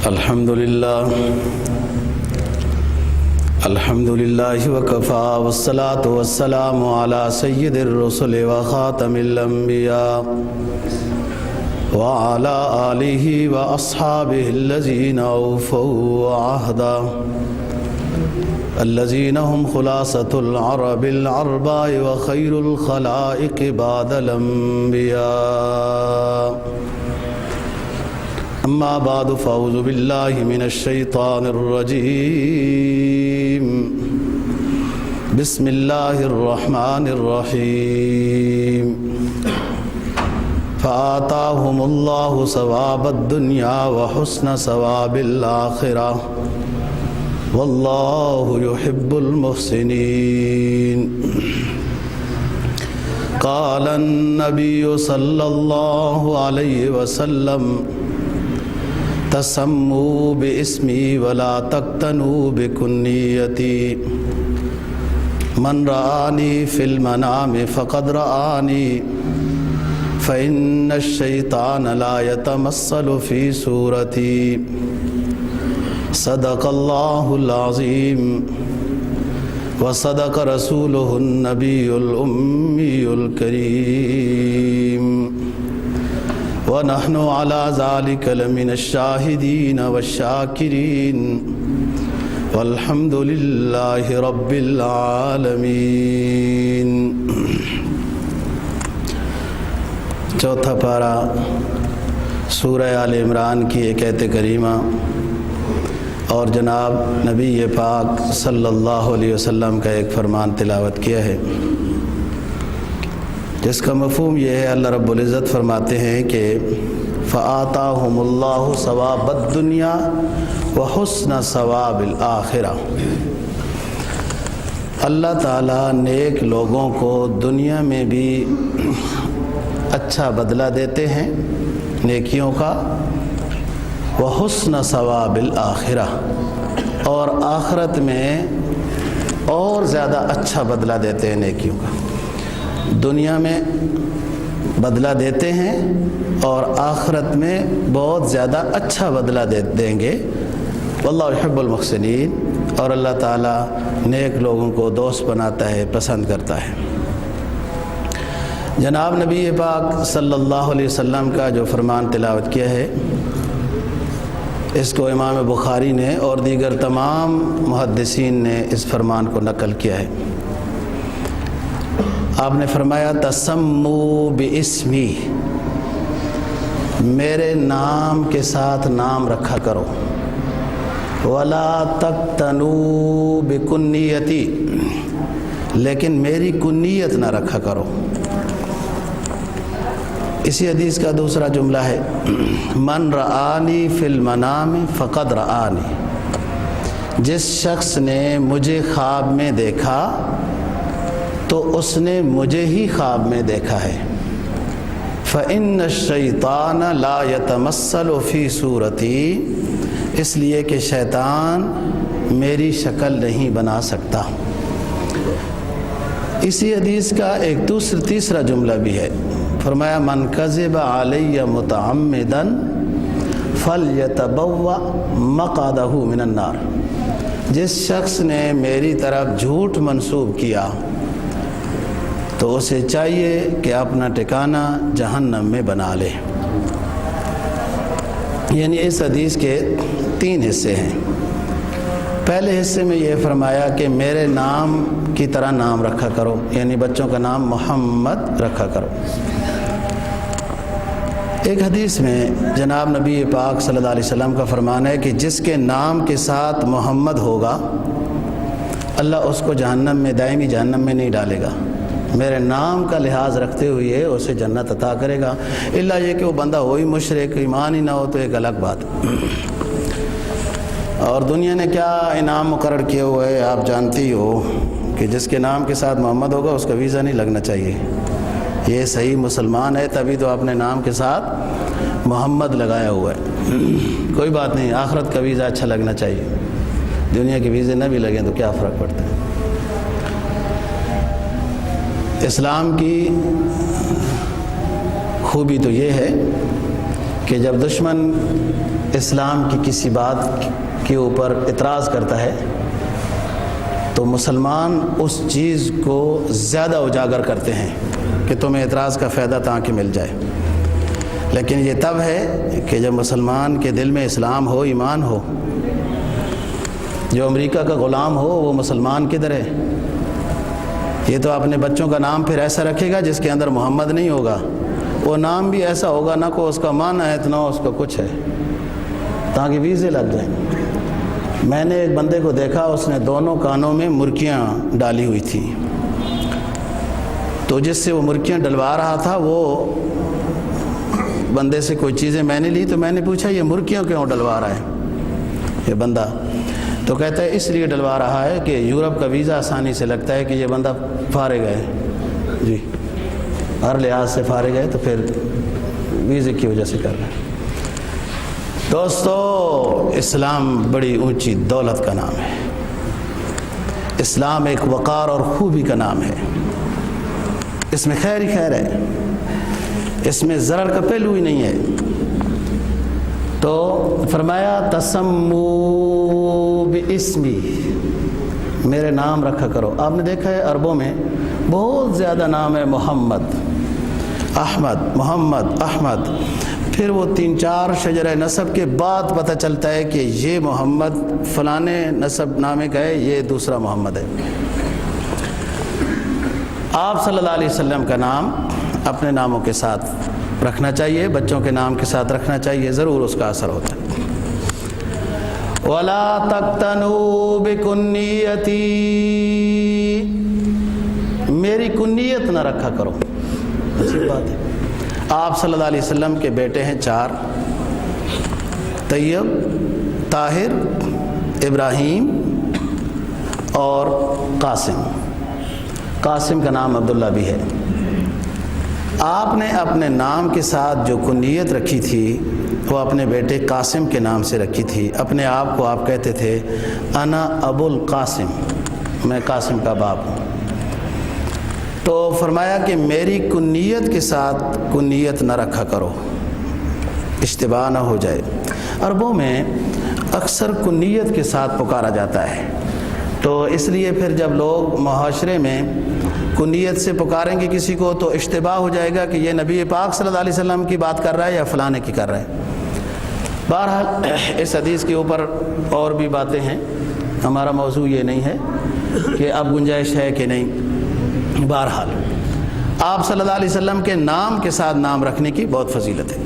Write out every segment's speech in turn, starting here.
الحمد لله وكفى والصلاة والسلام على سيد الرسل وخاتم الأنبياء وعلى آله وأصحابه الذين أوفوا عهدا الذين هم خلاصة العرب العرباء وخير الخلائق بعد الأنبياء. أما بعد فأعوذ بالله من الشيطان الرجيم. بسم الله الرحمن الرحيم. فآتاهم الله ثواب الدنيا وحسن ثواب الآخرة والله يحب المحسنين. قال النبي صلى الله عليه وسلم تسموا باسمي ولا تقتنوا بكنيتي من رآني في المنام فقد رآني فإن الشيطان لا يتمثل في صورتي. صدق الله العظيم وصدق رسوله النبي الأمي الكريم ونحن على ذلك لمن الشاهدين والشاكرين والحمد لله رب العالمين. چوتھا پارہ سورہ آل عمران کی ایک آیت کریمہ اور جناب نبی پاک صلی اللہ علیہ وسلم کا ایک فرمان تلاوت کیا ہے، جس کا مفہوم یہ ہے اللہ رب العزت فرماتے ہیں کہ فآتاہم اللہ ثواب الدنیا وحسن ثواب الآخرہ. اللہ تعالیٰ نیک لوگوں کو دنیا میں بھی اچھا بدلہ دیتے ہیں نیکیوں کا، وحسن ثواب الآخرہ، اور آخرت میں اور زیادہ اچھا بدلہ دیتے ہیں نیکیوں کا. دنیا میں بدلہ دیتے ہیں اور آخرت میں بہت زیادہ اچھا بدلہ دیں گے. واللہ يحب المحسنین، اور اللہ تعالیٰ نیک لوگوں کو دوست بناتا ہے، پسند کرتا ہے. جناب نبی پاک صلی اللہ علیہ وسلم کا جو فرمان تلاوت کیا ہے، اس کو امام بخاری نے اور دیگر تمام محدثین نے اس فرمان کو نقل کیا ہے. آپ نے فرمایا تسمو باسمی، میرے نام کے ساتھ نام رکھا کرو. ولا تقتنو بکنیتی، لیکن میری کنیت نہ رکھا کرو. اسی حدیث کا دوسرا جملہ ہے من رآنی فی المنام فقد رآنی، جس شخص نے مجھے خواب میں دیکھا تو اس نے مجھے ہی خواب میں دیکھا ہے. فإن الشیطان لا يتمثل فی صورتی، اس لیے کہ شیطان میری شکل نہیں بنا سکتا. اسی حدیث کا ایک تیسرا جملہ بھی ہے، فرمایا من کذب علی متعمدا فلیتبوأ مقعدہ من النار، جس شخص نے میری طرف جھوٹ منسوب کیا تو اسے چاہیے کہ اپنا ٹھکانہ جہنم میں بنا لے. یعنی اس حدیث کے 3 حصے ہیں. پہلے حصے میں یہ فرمایا کہ میرے نام کی طرح نام رکھا کرو، یعنی بچوں کا نام محمد رکھا کرو. ایک حدیث میں جناب نبی پاک صلی اللہ علیہ وسلم کا فرمان ہے کہ جس کے نام کے ساتھ محمد ہوگا اللہ اس کو جہنم میں، دائمی جہنم میں نہیں ڈالے گا. میرے نام کا لحاظ رکھتے ہوئے اسے جنت عطا کرے گا، الا یہ کہ وہ بندہ ہوئی مشرک، ایمان ہی نہ ہو تو ایک الگ بات. اور دنیا نے کیا انعام مقرر کیے ہوئے ہے آپ جانتی ہو کہ جس کے نام کے ساتھ محمد ہوگا اس کا ویزا نہیں لگنا چاہیے. یہ صحیح مسلمان ہے تبھی تو اپنے نام کے ساتھ محمد لگایا ہوا ہے. کوئی بات نہیں، آخرت کا ویزا اچھا لگنا چاہیے. دنیا کے ویزے نہ بھی لگیں تو کیا فرق پڑتا ہے. اسلام کی خوبی تو یہ ہے کہ جب دشمن اسلام کی کسی بات کے اوپر اعتراض کرتا ہے تو مسلمان اس چیز کو زیادہ اجاگر کرتے ہیں کہ تمہیں اعتراض کا فائدہ تاکہ مل جائے. لیکن یہ تب ہے کہ جب مسلمان کے دل میں اسلام ہو، ایمان ہو. جو امریکہ کا غلام ہو وہ مسلمان کدھر ہے؟ یہ تو اپنے بچوں کا نام پھر ایسا رکھے گا جس کے اندر محمد نہیں ہوگا. وہ نام بھی ایسا ہوگا نہ کو اس کا معنی ہے نہ اس کا کچھ ہے، تاکہ ویزے لگ جائیں. میں نے ایک بندے کو دیکھا، اس نے دونوں کانوں میں مرکیاں ڈالی ہوئی تھیں. تو جس سے وہ مرکیاں ڈلوا رہا تھا وہ بندے سے کوئی چیزیں میں نے لی، تو میں نے پوچھا یہ مرکیاں کیوں ڈلوا رہا ہے یہ بندہ؟ تو کہتا ہے اس لیے ڈلوا رہا ہے کہ یورپ کا ویزا آسانی سے لگتا ہے کہ یہ بندہ فارغ ہے، جی ہر لحاظ سے فارغ ہے، تو پھر ویزے کی وجہ سے کر رہے ہیں. دوستو، اسلام بڑی اونچی دولت کا نام ہے. اسلام ایک وقار اور خوبی کا نام ہے. اس میں خیر ہی خیر ہے، اس میں ضرر کا پہلو ہی نہیں ہے. تو فرمایا تسمو باسمی، میرے نام رکھا کرو. آپ نے دیکھا ہے عربوں میں بہت زیادہ نام ہے، محمد، احمد، محمد، احمد. پھر وہ 3-4 شجرہ نسب کے بعد پتہ چلتا ہے کہ یہ محمد فلانے نسب نامے کا ہے، یہ دوسرا محمد ہے. آپ صلی اللہ علیہ وسلم کا نام اپنے ناموں کے ساتھ رکھنا چاہیے، بچوں کے نام کے ساتھ رکھنا چاہیے، ضرور اس کا اثر ہوتا ہے. وَلَا تَقْتَنُوا بِكُنِّيَّتِي، میری کنیت نہ رکھا کرو. اچھی بات ہے. آپ صلی اللہ علیہ وسلم کے بیٹے ہیں 4، طیب، طاہر، ابراہیم اور قاسم. قاسم کا نام عبداللہ بھی ہے. آپ نے اپنے نام کے ساتھ جو کنیت رکھی تھی وہ اپنے بیٹے قاسم کے نام سے رکھی تھی. اپنے آپ کو آپ کہتے تھے انا ابو القاسم، میں قاسم کا باپ ہوں. تو فرمایا کہ میری کنیت کے ساتھ کنیت نہ رکھا کرو، اشتباہ نہ ہو جائے. عربوں میں اکثر کنیت کے ساتھ پکارا جاتا ہے، تو اس لیے پھر جب لوگ معاشرے میں کنیت سے پکاریں گے کسی کو تو اشتباہ ہو جائے گا کہ یہ نبی پاک صلی اللہ علیہ وسلم کی بات کر رہا ہے یا فلانے کی کر رہا ہے. بہرحال اس حدیث کے اوپر اور بھی باتیں ہیں، ہمارا موضوع یہ نہیں ہے کہ اب گنجائش ہے کہ نہیں. بہرحال آپ صلی اللہ علیہ وسلم کے نام کے ساتھ نام رکھنے کی بہت فضیلت ہے.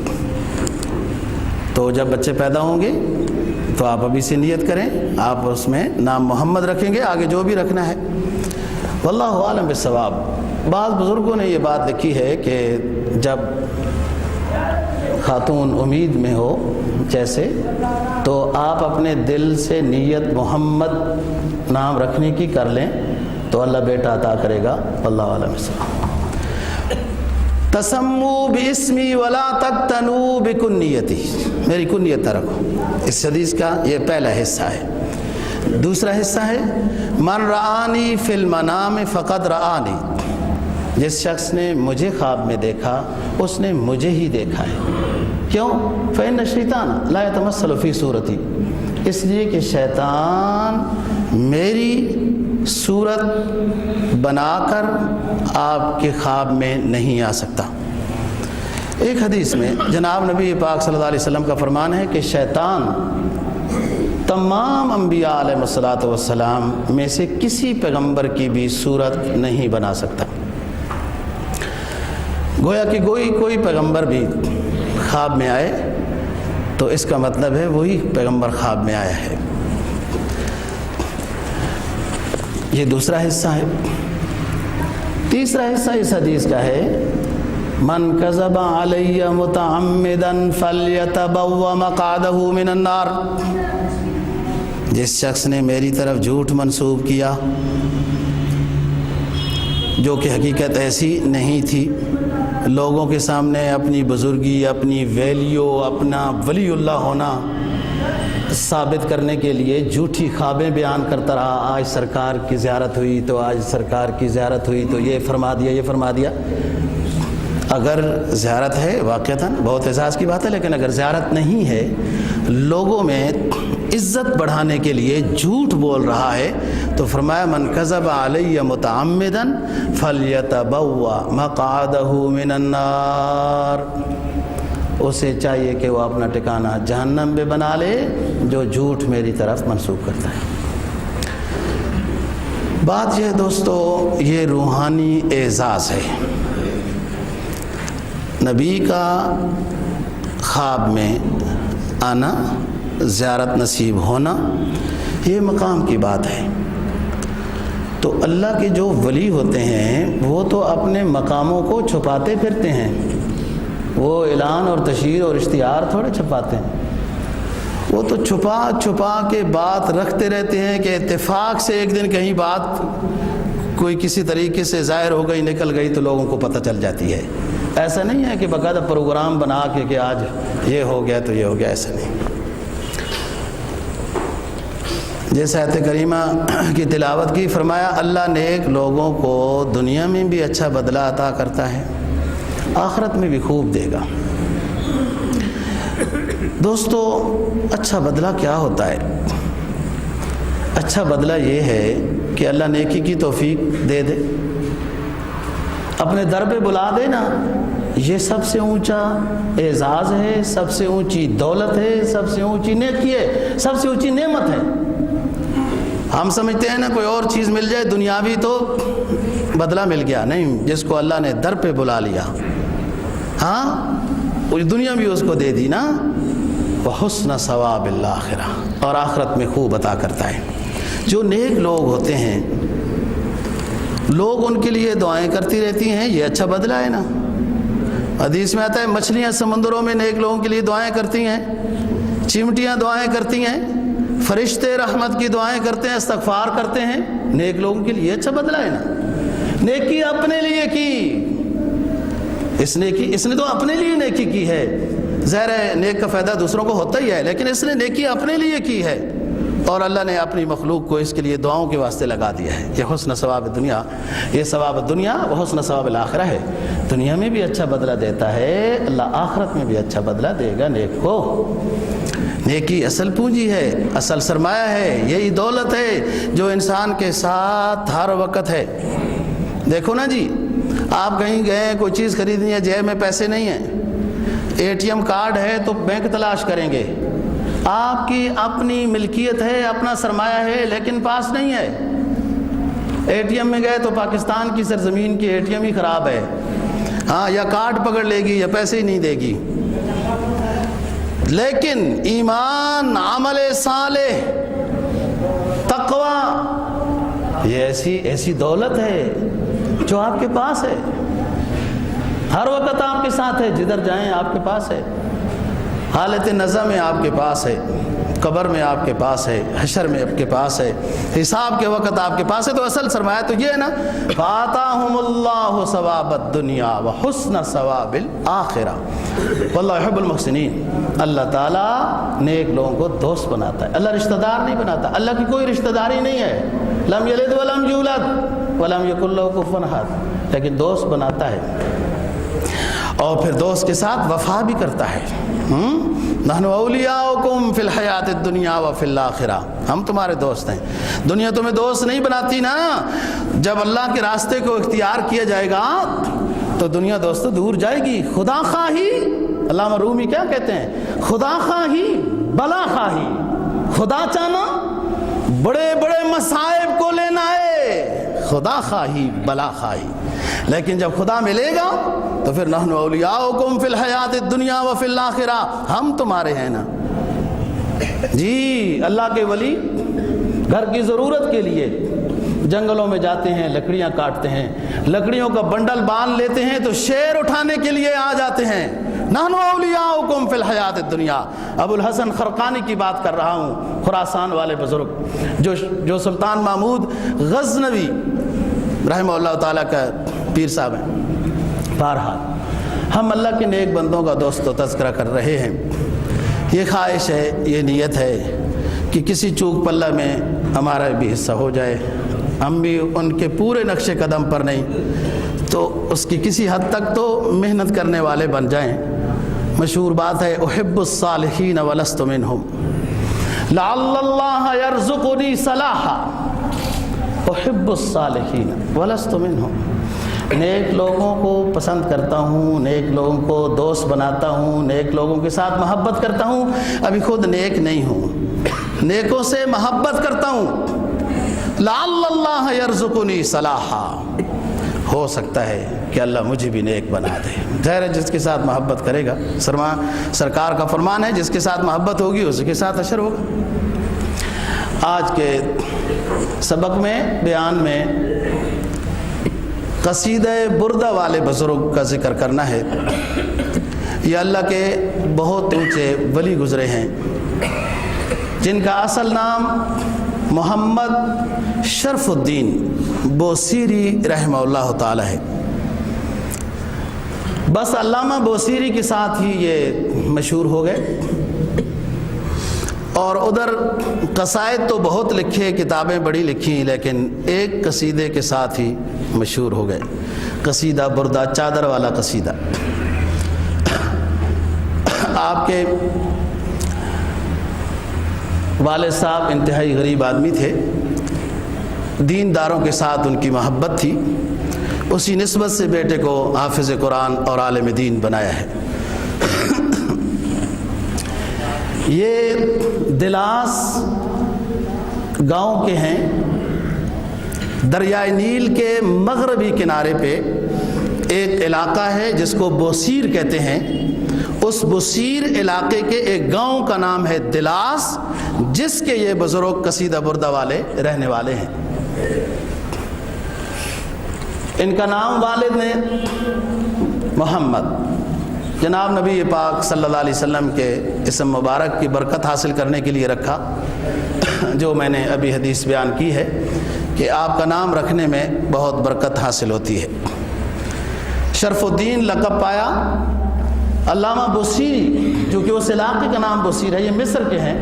تو جب بچے پیدا ہوں گے تو آپ ابھی سے نیت کریں، آپ اس میں نام محمد رکھیں گے، آگے جو بھی رکھنا ہے. واللہ عالم بالصواب. بعض بزرگوں نے یہ بات لکھی ہے کہ جب خاتون امید میں ہو جیسے، تو آپ اپنے دل سے نیت محمد نام رکھنے کی کر لیں تو اللہ بیٹا عطا کرے گا. واللہ عالم بالصواب. تسمو باسمی ولا تقتنوا بکنیتی، میری کنیت نہ رکھو. اس حدیث کا یہ پہلا حصہ ہے. دوسرا حصہ ہے من رآنی فی المنام فقد رآنی، جس شخص نے مجھے خواب میں دیکھا اس نے مجھے ہی دیکھا ہے. کیوں؟ فإن الشیطان لا يتمثل فی صورتی، اس لیے کہ شیطان میری صورت بنا کر آپ کے خواب میں نہیں آ سکتا. ایک حدیث میں جناب نبی پاک صلی اللہ علیہ وسلم کا فرمان ہے کہ شیطان تمام انبیاء علیہ الصلوۃ والسلام میں سے کسی پیغمبر کی بھی صورت نہیں بنا سکتا. گویا کہ کوئی پیغمبر بھی خواب میں آئے تو اس کا مطلب ہے وہی پیغمبر خواب میں آیا ہے. یہ دوسرا حصہ ہے. تیسرا حصہ اس حدیث کا ہے من کذب علی متعمدا فلیتبوأ مقعدہ من النار، جس شخص نے میری طرف جھوٹ منسوب کیا جو کہ حقیقت ایسی نہیں تھی، لوگوں کے سامنے اپنی بزرگی، اپنی ویلیو، اپنا ولی اللہ ہونا ثابت کرنے کے لیے جھوٹی خوابیں بیان کرتا رہا. آج سرکار کی زیارت ہوئی تو آج سرکار کی زیارت ہوئی تو یہ فرما دیا یہ فرما دیا. اگر زیارت ہے واقعتاً بہت اعزاز کی بات ہے، لیکن اگر زیارت نہیں ہے، لوگوں میں عزت بڑھانے کے لیے جھوٹ بول رہا ہے، تو فرمایا من کذب علی متعمدا فلیتبوأ مقعدہ من النار، اسے چاہیے کہ وہ اپنا ٹھکانہ جہنم میں بنا لے جو جھوٹ میری طرف منسوب کرتا ہے۔ بات یہ ہے دوستو، یہ روحانی اعزاز ہے۔ نبی کا خواب میں آنا، زیارت نصیب ہونا، یہ مقام کی بات ہے۔ تو اللہ کے جو ولی ہوتے ہیں وہ تو اپنے مقاموں کو چھپاتے پھرتے ہیں، وہ اعلان اور تشہیر اور اشتہار تھوڑے چھپاتے ہیں، وہ تو چھپا چھپا کے بات رکھتے رہتے ہیں کہ اتفاق سے ایک دن کہیں بات کوئی کسی طریقے سے ظاہر ہو گئی، نکل گئی تو لوگوں کو پتہ چل جاتی ہے۔ ایسا نہیں ہے کہ باقاعدہ پروگرام بنا کے کہ آج یہ ہو گیا تو یہ ہو گیا، ایسا نہیں۔ جیسے آیت کریمہ کی تلاوت کی، فرمایا اللہ نیک لوگوں کو دنیا میں بھی اچھا بدلہ عطا کرتا ہے، آخرت میں بھی خوب دے گا۔ دوستو اچھا بدلہ کیا ہوتا ہے؟ اچھا بدلہ یہ ہے کہ اللہ نیکی کی توفیق دے دے، اپنے در پہ بلا دے نا، یہ سب سے اونچا اعزاز ہے، سب سے اونچی دولت ہے، سب سے اونچی نیکی ہے، سب سے اونچی نعمت ہے۔ ہم سمجھتے ہیں نا کوئی اور چیز مل جائے دنیاوی تو بدلہ مل گیا، نہیں، جس کو اللہ نے در پہ بلا لیا، ہاں وہ دنیا بھی اس کو دے دی نا، وحسن ثواب الآخرہ، اور آخرت میں خوب عطا کرتا ہے۔ جو نیک لوگ ہوتے ہیں، لوگ ان کے لیے دعائیں کرتی رہتی ہیں، یہ اچھا بدلہ ہے نا۔ حدیث میں آتا ہے مچھلیاں سمندروں میں نیک لوگوں کے لیے دعائیں کرتی ہیں، چمٹیاں دعائیں کرتی ہیں، فرشتے رحمت کی دعائیں کرتے ہیں، استغفار کرتے ہیں، نیک لوگوں کے لیے اچھا بدلہ ہے نا۔ نیکی اپنے لیے کی، اس نے تو اپنے لیے نیکی کی ہے، ظاہر ہے نیک کا فائدہ دوسروں کو ہوتا ہی ہے، لیکن اس نے نیکی اپنے لیے کی ہے، اور اللہ نے اپنی مخلوق کو اس کے لیے دعاؤں کے واسطے لگا دیا ہے۔ یہ حسن ثواب دنیا، یہ ثواب دنیا و حسن ثواب الآخرہ ہے۔ دنیا میں بھی اچھا بدلہ دیتا ہے، اللہ آخرت میں بھی اچھا بدلہ دے گا نیک کو۔ نیکی اصل پونجی ہے، اصل سرمایہ ہے، یہی دولت ہے جو انسان کے ساتھ ہر وقت ہے۔ دیکھو نا جی، آپ کہیں گئے کوئی چیز خریدنی ہے، جیب میں پیسے نہیں ہیں، اے ٹی ایم کارڈ ہے تو بینک تلاش کریں گے، آپ کی اپنی ملکیت ہے، اپنا سرمایہ ہے، لیکن پاس نہیں ہے۔ اے ٹی ایم میں گئے تو پاکستان کی سرزمین کی اے ٹی ایم ہی خراب ہے، ہاں، یا کارڈ پکڑ لے گی یا پیسے ہی نہیں دے گی۔ لیکن ایمان، عمل صالح، تقوی، یہ ایسی دولت ہے جو آپ کے پاس ہے، ہر وقت آپ کے ساتھ ہے، جدھر جائیں آپ کے پاس ہے، حالت نزع میں آپ کے پاس ہے، قبر میں آپ کے پاس ہے، حشر میں آپ کے پاس ہے، حساب کے وقت آپ کے پاس ہے۔ تو اصل سرمایہ تو یہ ہے نا، فَآتَاهُمُ اللَّهُ ثَوَابَ الدُّنْيَا وَحُسْنَ ثَوَابِ الْآخِرَةِ وَاللَّهُ يُحِبُّ الْمُحْسِنِينَ۔ اللہ تعالیٰ نیک لوگوں کو دوست بناتا ہے، اللہ رشتہ دار نہیں بناتا، اللہ کی کوئی رشتہ داری نہیں ہے، لم یلد ولم یولد ولم یکن لہ کفوا احد، لیکن دوست بناتا ہے، اور پھر دوست کے ساتھ وفا بھی کرتا ہے۔ نحن اولیاؤکم فی الحیات الدنیا وفی الآخرہ، ہم تمہارے دوست ہیں۔ دنیا تمہیں دوست نہیں بناتی نا، جب اللہ کے راستے کو اختیار کیا جائے گا تو دنیا دوستوں دور جائے گی۔ خدا خواہی، علامہ رومی کیا کہتے ہیں، خدا خواہی بلا خواہی، خدا چاہنا بڑے بڑے مصائب کو لینا ہے، خدا خواہی بلا خواہی، لیکن جب خدا ملے گا تو پھر نحن اولیاؤکم فی الحیات الدنیا وفی الآخرہ، ہم تمہارے ہیں نا جی۔ اللہ کے ولی گھر کی ضرورت کے لیے جنگلوں میں جاتے ہیں، لکڑیاں کاٹتے ہیں، لکڑیوں کا بنڈل باندھ لیتے ہیں تو شیر اٹھانے کے لیے آ جاتے ہیں۔ نحن اولیاؤکم فی الحیات الدنیا۔ ابو الحسن خرقانی کی بات کر رہا ہوں، خراسان والے بزرگ جو سلطان محمود غزنوی رحمہ اللہ تعالیٰ کا پیر صاحب ہیں۔ بہرحال ہم اللہ کے نیک بندوں کا دوست و تذکرہ کر رہے ہیں، یہ خواہش ہے، یہ نیت ہے کہ کسی چوک پلہ میں ہمارا بھی حصہ ہو جائے، ہم بھی ان کے پورے نقش قدم پر نہیں تو اس کی کسی حد تک تو محنت کرنے والے بن جائیں۔ مشہور بات ہے احب الصالحین ولست منہم لعل اللہ یرزقنی صلاحا، احب الصالحین ولست منہم، نیک لوگوں کو پسند کرتا ہوں، نیک لوگوں کو دوست بناتا ہوں، نیک لوگوں کے ساتھ محبت کرتا ہوں، ابھی خود نیک نہیں ہوں، نیکوں سے محبت کرتا ہوں۔ لعل اللہ یرزقنی صلاحا، ہو سکتا ہے کہ اللہ مجھے بھی نیک بنا دے۔ ظاہر ہے جس کے ساتھ محبت کرے گا، سرکار کا فرمان ہے جس کے ساتھ محبت ہوگی اس کے ساتھ اشر ہوگا۔ آج کے سبق میں بیان میں قصیدہ بردہ والے بزرگ کا ذکر کرنا ہے۔ یہ اللہ کے بہت اونچے ولی گزرے ہیں جن کا اصل نام محمد شرف الدین بوصیری رحمہ اللہ تعالی ہے۔ بس علامہ بوصیری کے ساتھ ہی یہ مشہور ہو گئے، اور ادھر قصائد تو بہت لکھے، کتابیں بڑی لکھی، لیکن ایک قصیدے کے ساتھ ہی مشہور ہو گئے، قصیدہ بردہ، چادر والا قصیدہ۔ آپ کے والد صاحب انتہائی غریب آدمی تھے، دینداروں کے ساتھ ان کی محبت تھی، اسی نسبت سے بیٹے کو حافظ قرآن اور عالم دین بنایا ہے۔ یہ دلاس گاؤں کے ہیں، دریائے نیل کے مغربی کنارے پہ ایک علاقہ ہے جس کو بوصیر کہتے ہیں۔ اس بوصیر علاقے کے ایک گاؤں کا نام ہے دلاس، جس کے یہ بزرگ قصیدہ بردہ والے رہنے والے ہیں۔ ان کا نام والد نے محمد، جناب نبی پاک صلی اللہ علیہ وسلم کے اسم مبارک کی برکت حاصل کرنے کے لیے رکھا، جو میں نے ابھی حدیث بیان کی ہے کہ آپ کا نام رکھنے میں بہت برکت حاصل ہوتی ہے۔ شرف الدین لقب پایا علامہ بوصیری، جو کہ اس علاقے کا نام بوصیر ہے، یہ مصر کے ہیں۔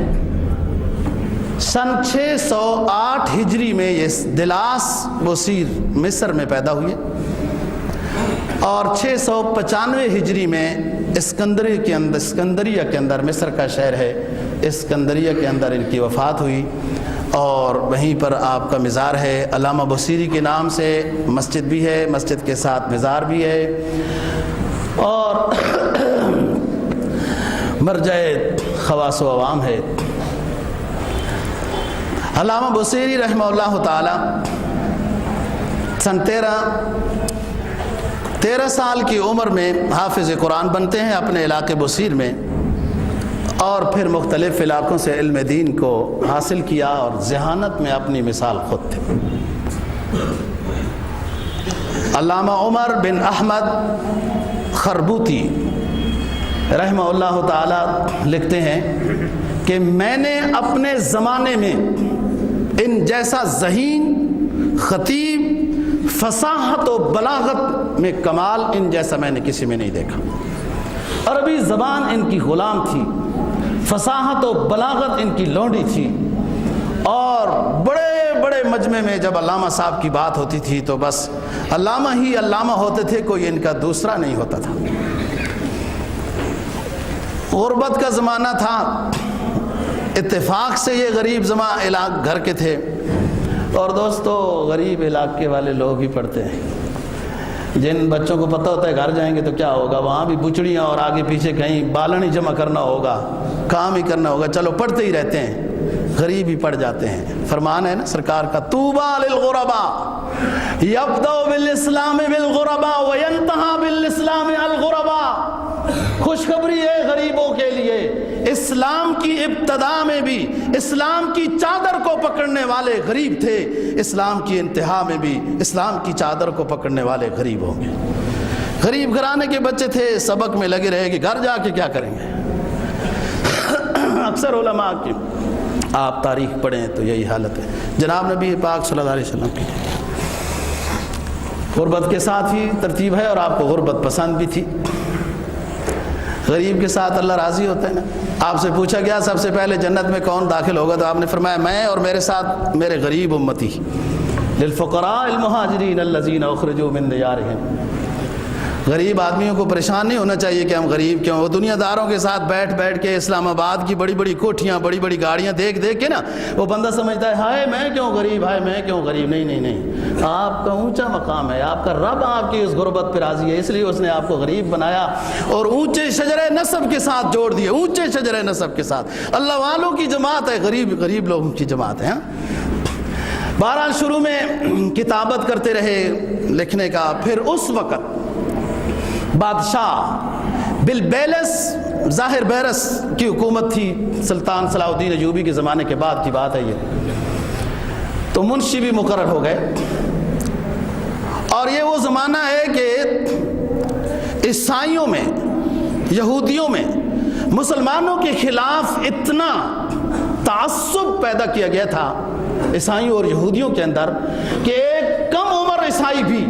سن 608 ہجری میں یہ دلاس بوصیر مصر میں پیدا ہوئے، اور 695 ہجری میں اسکندریہ کے اندر، مصر کا شہر ہے، اسکندریہ کے اندر ان کی وفات ہوئی، اور وہیں پر آپ کا مزار ہے۔ علامہ بوصیری کے نام سے مسجد بھی ہے، مسجد کے ساتھ مزار بھی ہے، اور مرجع خواص و عوام ہے۔ علامہ بوصیری رحمہ اللہ تعالی سن 13 سال کی عمر میں حافظ قرآن بنتے ہیں اپنے علاقے بوصیر میں، اور پھر مختلف علاقوں سے علم دین کو حاصل کیا، اور ذہانت میں اپنی مثال خود تھے۔ علامہ عمر بن احمد خربوتی رحمہ اللہ تعالی لکھتے ہیں کہ میں نے اپنے زمانے میں ان جیسا ذہین، خطیب، فصاحت و بلاغت میں کمال ان جیسا میں نے کسی میں نہیں دیکھا۔ عربی زبان ان کی غلام تھی، فصاحت و بلاغت ان کی لونڈی تھی، اور بڑے بڑے مجمع میں جب علامہ صاحب کی بات ہوتی تھی تو بس علامہ ہی علامہ ہوتے تھے، کوئی ان کا دوسرا نہیں ہوتا تھا۔ غربت کا زمانہ تھا، اتفاق سے یہ غریب گھر کے تھے، اور دوستو غریب علاقے والے لوگ ہی پڑھتے ہیں۔ جن بچوں کو پتہ ہوتا ہے گھر جائیں گے تو کیا ہوگا، وہاں بھی بچڑیاں اور آگے پیچھے کہیں بالن ہی جمع کرنا ہوگا، کام ہی کرنا ہوگا، چلو پڑھتے ہی رہتے ہیں، غریب ہی پڑھ جاتے ہیں۔ فرمان ہے نا سرکار کا، طوبیٰ للغرباء یبدأ بالاسلام بالغرباء وینتہی بالاسلام الغرباء۔ خوشخبری ہے غریبوں کے لیے، اسلام کی ابتدا میں بھی اسلام کی چادر کو پکڑنے والے غریب تھے، اسلام کی انتہا میں بھی اسلام کی چادر کو پکڑنے والے غریب ہوں گے۔ غریب گھرانے کے بچے تھے، سبق میں لگے رہے کہ گھر جا کے کیا کریں گے۔ اکثر علماء کی آپ تاریخ پڑھیں تو یہی حالت ہے۔ جناب نبی پاک صلی اللہ علیہ وسلم کی غربت کے ساتھ ہی ترتیب ہے، اور آپ کو غربت پسند بھی تھی۔ غریب کے ساتھ اللہ راضی ہوتا ہے نا۔ آپ سے پوچھا گیا سب سے پہلے جنت میں کون داخل ہوگا، تو آپ نے فرمایا میں اور میرے ساتھ میرے غریب امتی۔ للفقراء المہاجرین الذین اخرجوا من دیارہم۔ غریب آدمیوں کو پریشان نہیں ہونا چاہیے کہ ہم غریب کیوں، وہ دنیا داروں کے ساتھ بیٹھ کے اسلام آباد کی بڑی بڑی کوٹھیاں، بڑی بڑی گاڑیاں دیکھ کے نا وہ بندہ سمجھتا ہے ہائے میں کیوں غریب، ہائے میں کیوں غریب۔ نہیں، آپ کا اونچا مقام ہے، آپ کا رب آپ کی اس غربت پہ راضی ہے، اس لیے اس نے آپ کو غریب بنایا اور اونچے شجرہ نسب کے ساتھ جوڑ دیے، اونچے شجرہ نسب کے ساتھ۔ اللہ والوں کی جماعت ہے، غریب لوگوں کی جماعت ہے۔ بہرحال شروع میں کتابت کرتے رہے لکھنے کا، پھر اس وقت بادشاہ بالبیلس ظاہر بیرس کی حکومت تھی، سلطان صلاح الدین ایوبی کے زمانے کے بعد کی بات ہے یہ، تو منشی بھی مقرر ہو گئے۔ اور یہ وہ زمانہ ہے کہ عیسائیوں میں، یہودیوں میں مسلمانوں کے خلاف اتنا تعصب پیدا کیا گیا تھا عیسائیوں اور یہودیوں کے اندر کہ ایک کم عمر عیسائی بھی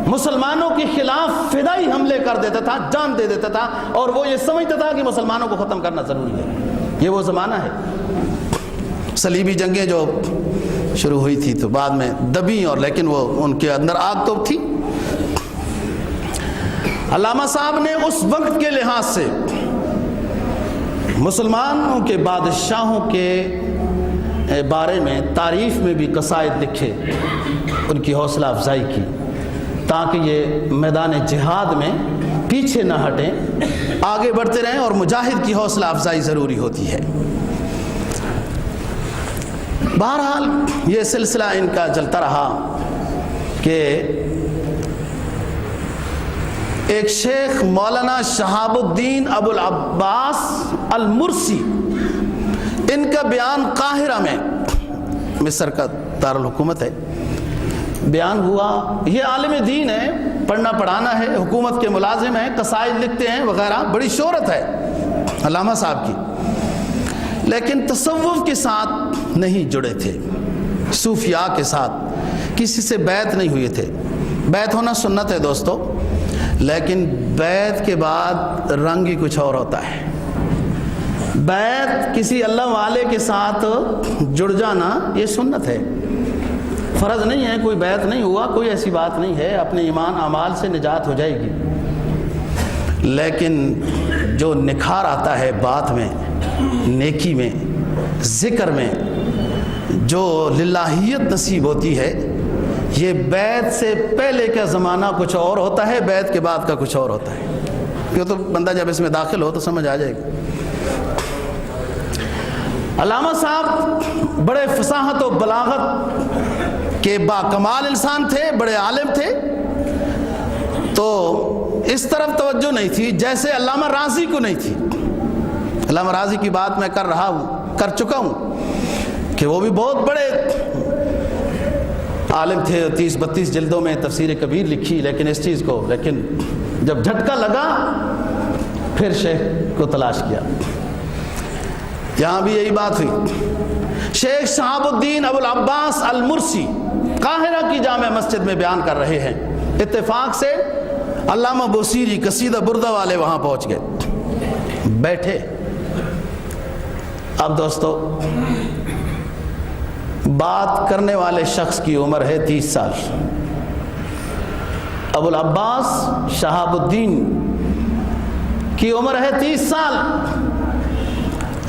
مسلمانوں کے خلاف فدائی حملے کر دیتا تھا، جان دے دیتا تھا، اور وہ یہ سمجھتا تھا کہ مسلمانوں کو ختم کرنا ضروری ہے۔ یہ وہ زمانہ ہے۔ صلیبی جنگیں جو شروع ہوئی تھی تو بعد میں دبی، اور لیکن وہ ان کے اندر آگ تو تھی۔ علامہ صاحب نے اس وقت کے لحاظ سے مسلمانوں کے بادشاہوں کے بارے میں تعریف میں بھی قصائد لکھے، ان کی حوصلہ افزائی کی، تاکہ یہ میدان جہاد میں پیچھے نہ ہٹیں، آگے بڑھتے رہیں، اور مجاہد کی حوصلہ افزائی ضروری ہوتی ہے۔ بہرحال یہ سلسلہ ان کا چلتا رہا کہ ایک شیخ مولانا شہاب الدین ابو العباس المرسی، ان کا بیان قاہرہ میں، مصر کا دارالحکومت ہے، بیان ہوا۔ یہ عالم دین ہے، پڑھنا پڑھانا ہے، حکومت کے ملازم ہیں، قصائد لکھتے ہیں وغیرہ، بڑی شہرت ہے علامہ صاحب کی، لیکن تصوف کے ساتھ نہیں جڑے تھے، صوفیاء کے ساتھ کسی سے بیعت نہیں ہوئے تھے۔ بیعت ہونا سنت ہے دوستو، لیکن بیعت کے بعد رنگ ہی کچھ اور ہوتا ہے۔ بیعت کسی اللہ والے کے ساتھ جڑ جانا یہ سنت ہے، فرض نہیں ہے۔ کوئی بیعت نہیں ہوا، کوئی ایسی بات نہیں ہے، اپنے ایمان اعمال سے نجات ہو جائے گی، لیکن جو نکھار آتا ہے بات میں، نیکی میں، ذکر میں، جو للہیت نصیب ہوتی ہے، یہ بیعت سے پہلے کا زمانہ کچھ اور ہوتا ہے، بیعت کے بعد کا کچھ اور ہوتا ہے۔ یہ تو بندہ جب اس میں داخل ہو تو سمجھ آ جائے گا۔ علامہ صاحب بڑے فصاحت و بلاغت کے باکمال انسان تھے، بڑے عالم تھے، تو اس طرف توجہ نہیں تھی جیسے علامہ راضی کو نہیں تھی۔ علامہ راضی کی بات میں کر چکا ہوں کہ وہ بھی بہت بڑے عالم تھے، 30-32 جلدوں میں تفسیر کبیر لکھی، لیکن اس چیز کو، لیکن جب جھٹکا لگا پھر شیخ کو تلاش کیا۔ یہاں بھی یہی بات ہوئی۔ شیخ شہاب الدین ابو العباس المرسی قاہرہ کی جامع مسجد میں بیان کر رہے ہیں، اتفاق سے علامہ بوسیری قصیدہ بردہ والے وہاں پہنچ گئے، بیٹھے۔ اب دوستو، بات کرنے والے شخص کی عمر ہے 30 سال، ابو العباس شہاب الدین کی عمر ہے 30 سال،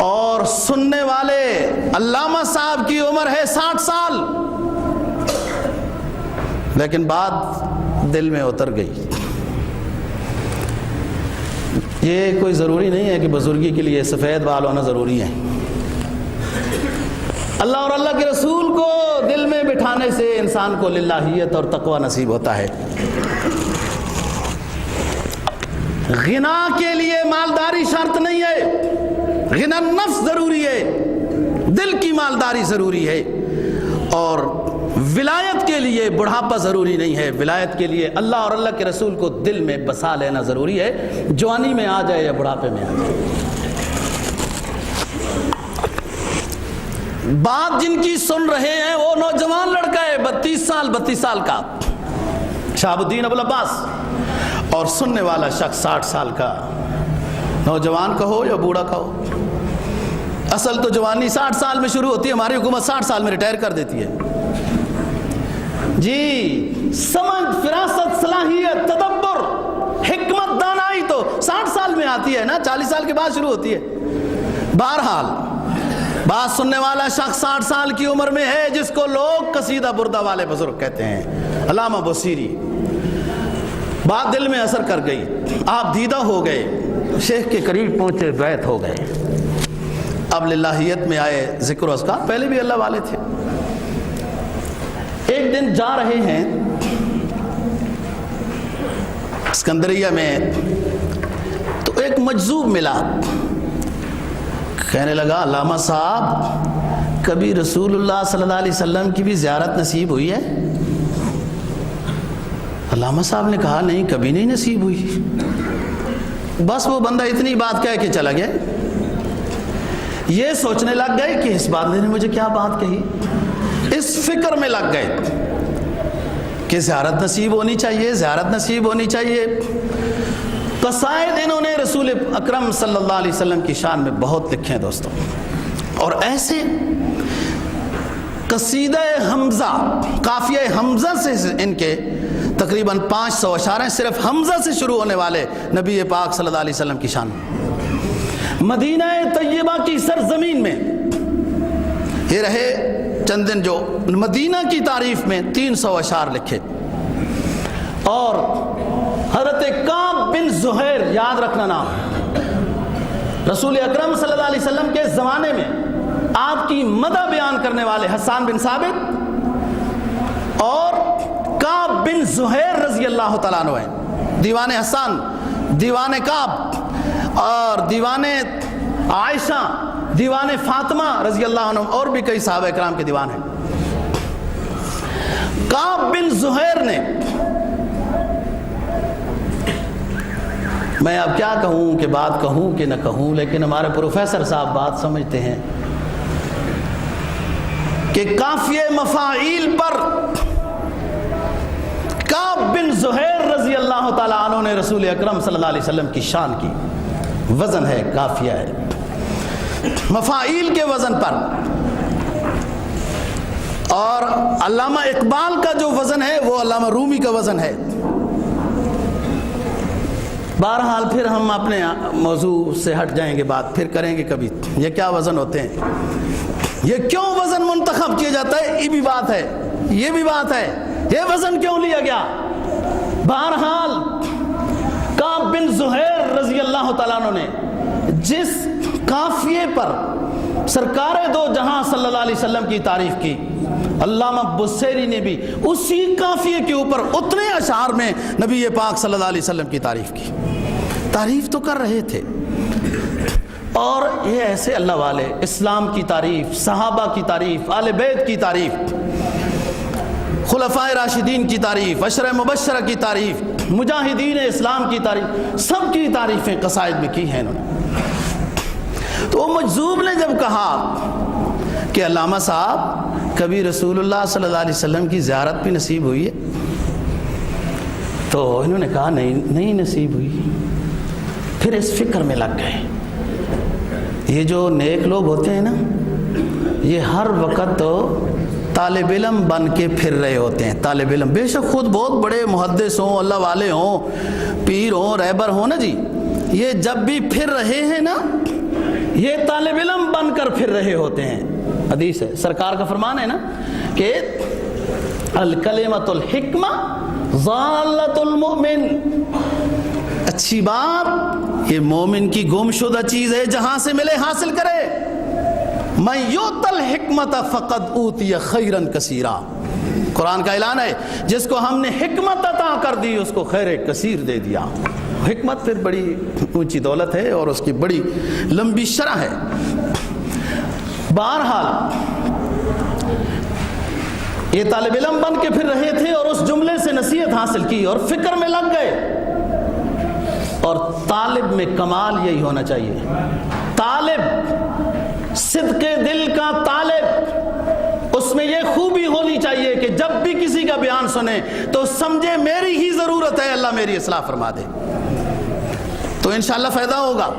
اور سننے والے علامہ صاحب کی عمر ہے 60 سال، لیکن بات دل میں اتر گئی۔ یہ کوئی ضروری نہیں ہے کہ بزرگی کے لیے سفید بال ہونا ضروری ہے۔ اللہ اور اللہ کے رسول کو دل میں بٹھانے سے انسان کو للہیت اور تقوی نصیب ہوتا ہے۔ غنا کے لیے مالداری شرط نہیں ہے، غنا نفس ضروری ہے، دل کی مالداری ضروری ہے، اور ولایت کے لیے بڑھاپا ضروری نہیں ہے، ولایت کے لیے اللہ اور اللہ کے رسول کو دل میں بسا لینا ضروری ہے، جوانی میں آ جائے یا بڑھاپے میں آ جائے۔ بات جن کی سن رہے ہیں وہ نوجوان لڑکا ہے، 32 سال کا شہاب الدین ابو العباس، اور سننے والا شخص 60 سال کا، نوجوان کہو یا بوڑھا کہو۔ اصل تو جوانی 60 سال میں شروع ہوتی ہے، ہماری حکومت 60 سال میں ریٹائر کر دیتی ہے۔ جی سمجھ، فراست، صلاحیت، تدبر، حکمت، دانائی تو 60 سال میں آتی ہے نا، 40 سال کے بعد شروع ہوتی ہے۔ بہرحال بات سننے والا شخص 60 سال کی عمر میں ہے، جس کو لوگ قصیدہ بردہ والے بزرگ کہتے ہیں، علامہ بصیری۔ بات دل میں اثر کر گئی، آپ دیدہ ہو گئے، شیخ کے قریب پہنچے، بیعت ہو گئے، اب للہیت میں آئے، ذکر و اذکار، پہلے بھی اللہ والے تھے۔ ایک دن جا رہے ہیں اسکندریہ میں، تو ایک مجذوب ملا، کہنے لگا علامہ صاحب کبھی رسول اللہ صلی اللہ علیہ وسلم کی بھی زیارت نصیب ہوئی ہے؟ علامہ صاحب نے کہا نہیں، کبھی نہیں نصیب ہوئی۔ بس وہ بندہ اتنی بات کہہ کے چلا گیا۔ یہ سوچنے لگ گئے کہ اس بندے نے مجھے کیا بات کہی، اس فکر میں لگ گئے کہ زیارت نصیب ہونی چاہیے، زیارت نصیب ہونی چاہیے۔ قصائد انہوں نے رسول اکرم صلی اللہ علیہ وسلم کی شان میں بہت لکھے ہیں دوستوں، اور ایسے قصیدہ حمزہ، قافیہ حمزہ سے ان کے تقریباً 500 اشعار ہیں، صرف حمزہ سے شروع ہونے والے نبی پاک صلی اللہ علیہ وسلم کی شان میں۔ مدینہ طیبہ کی سرزمین میں یہ رہے چند دن، جو مدینہ کی تعریف میں 300 اشعار لکھے، اور حضرت کعب بن زہیر، یاد رکھنا نام، رسول اکرم صلی اللہ علیہ وسلم کے زمانے میں آپ کی مدح بیان کرنے والے حسان بن ثابت اور کعب بن زہیر رضی اللہ تعالیٰ عنہ ہیں۔ دیوان حسان، دیوان کعب اور دیوان عائشہ، دیوان فاطمہ رضی اللہ عنہ، اور بھی کئی صحابہ کرام کے دیوان ہیں۔ کعب بن زہیر نے، میں اب کیا کہوں کہ بات کہوں کہ نہ کہوں، لیکن ہمارے پروفیسر صاحب بات سمجھتے ہیں کہ قافیہ مفاعیل پر کعب بن زہیر رضی اللہ تعالیٰ عنہ نے رسول اکرم صلی اللہ علیہ وسلم کی شان کی، وزن ہے، قافیہ ہے، مفاعیل کے وزن پر۔ اور علامہ اقبال کا جو وزن ہے وہ علامہ رومی کا وزن ہے۔ بہرحال پھر ہم اپنے موضوع سے ہٹ جائیں گے، بات پھر کریں گے کبھی، یہ کیا وزن ہوتے ہیں، یہ کیوں وزن منتخب کیا جاتا ہے، یہ بھی بات ہے، یہ بھی بات ہے، یہ وزن کیوں لیا گیا۔ بہرحال کعب بن زہیر رضی اللہ تعالیٰ عنہ نے جس قافیے پر سرکار دو جہاں صلی اللہ علیہ وسلم کی تعریف کی، علامہ بصیری نے بھی اسی قافیے کے اوپر اتنے اشعار میں نبی پاک صلی اللہ علیہ وسلم کی تعریف کی۔ تعریف تو کر رہے تھے، اور یہ ایسے اللہ والے، اسلام کی تعریف، صحابہ کی تعریف، آل بیت کی تعریف، خلفائے راشدین کی تعریف، عشرہ مبشرہ کی تعریف، مجاہدین اسلام کی تعریف، سب کی تعریفیں قصائد میں کی ہیں انہوں نے۔ تو مجذوب نے جب کہا کہ علامہ صاحب کبھی رسول اللہ صلی اللہ علیہ وسلم کی زیارت بھی نصیب ہوئی ہے، تو انہوں نے کہا نہیں نصیب ہوئی۔ پھر اس فکر میں لگ گئے۔ یہ جو نیک لوگ ہوتے ہیں نا، یہ ہر وقت تو طالب علم بن کے پھر رہے ہوتے ہیں، طالب علم، بے شک خود بہت بڑے محدث ہوں، اللہ والے ہوں، پیر ہوں، رہبر ہوں نا جی، یہ جب بھی پھر رہے ہیں نا، یہ طالب علم بن کر پھر رہے ہوتے ہیں۔ حدیث ہے، سرکار کا فرمان ہے نا کہ الکلمۃ الحکمہ ضالۃ المؤمن، اچھی بات یہ مومن کی گم شدہ چیز ہے، جہاں سے ملے حاصل کرے۔ من یؤت الحکمۃ فقد اوتی خیرا کثیرا، قرآن کا اعلان ہے، جس کو ہم نے حکمت عطا کر دی اس کو خیر کثیر دے دیا۔ حکمت پھر بڑی اونچی دولت ہے اور اس کی بڑی لمبی شرح ہے۔ بہرحال یہ طالب علم بن کے پھر رہے تھے اور اس جملے سے نصیحت حاصل کی اور فکر میں لگ گئے۔ اور طالب میں کمال یہی ہونا چاہیے، طالب، صدق دل کا طالب، اس میں یہ خوبی ہونی چاہیے کہ جب بھی کسی کا بیان سنے تو سمجھے میری ہی ضرورت ہے، اللہ میری اصلاح فرما دے، تو انشاءاللہ فائدہ ہوگا۔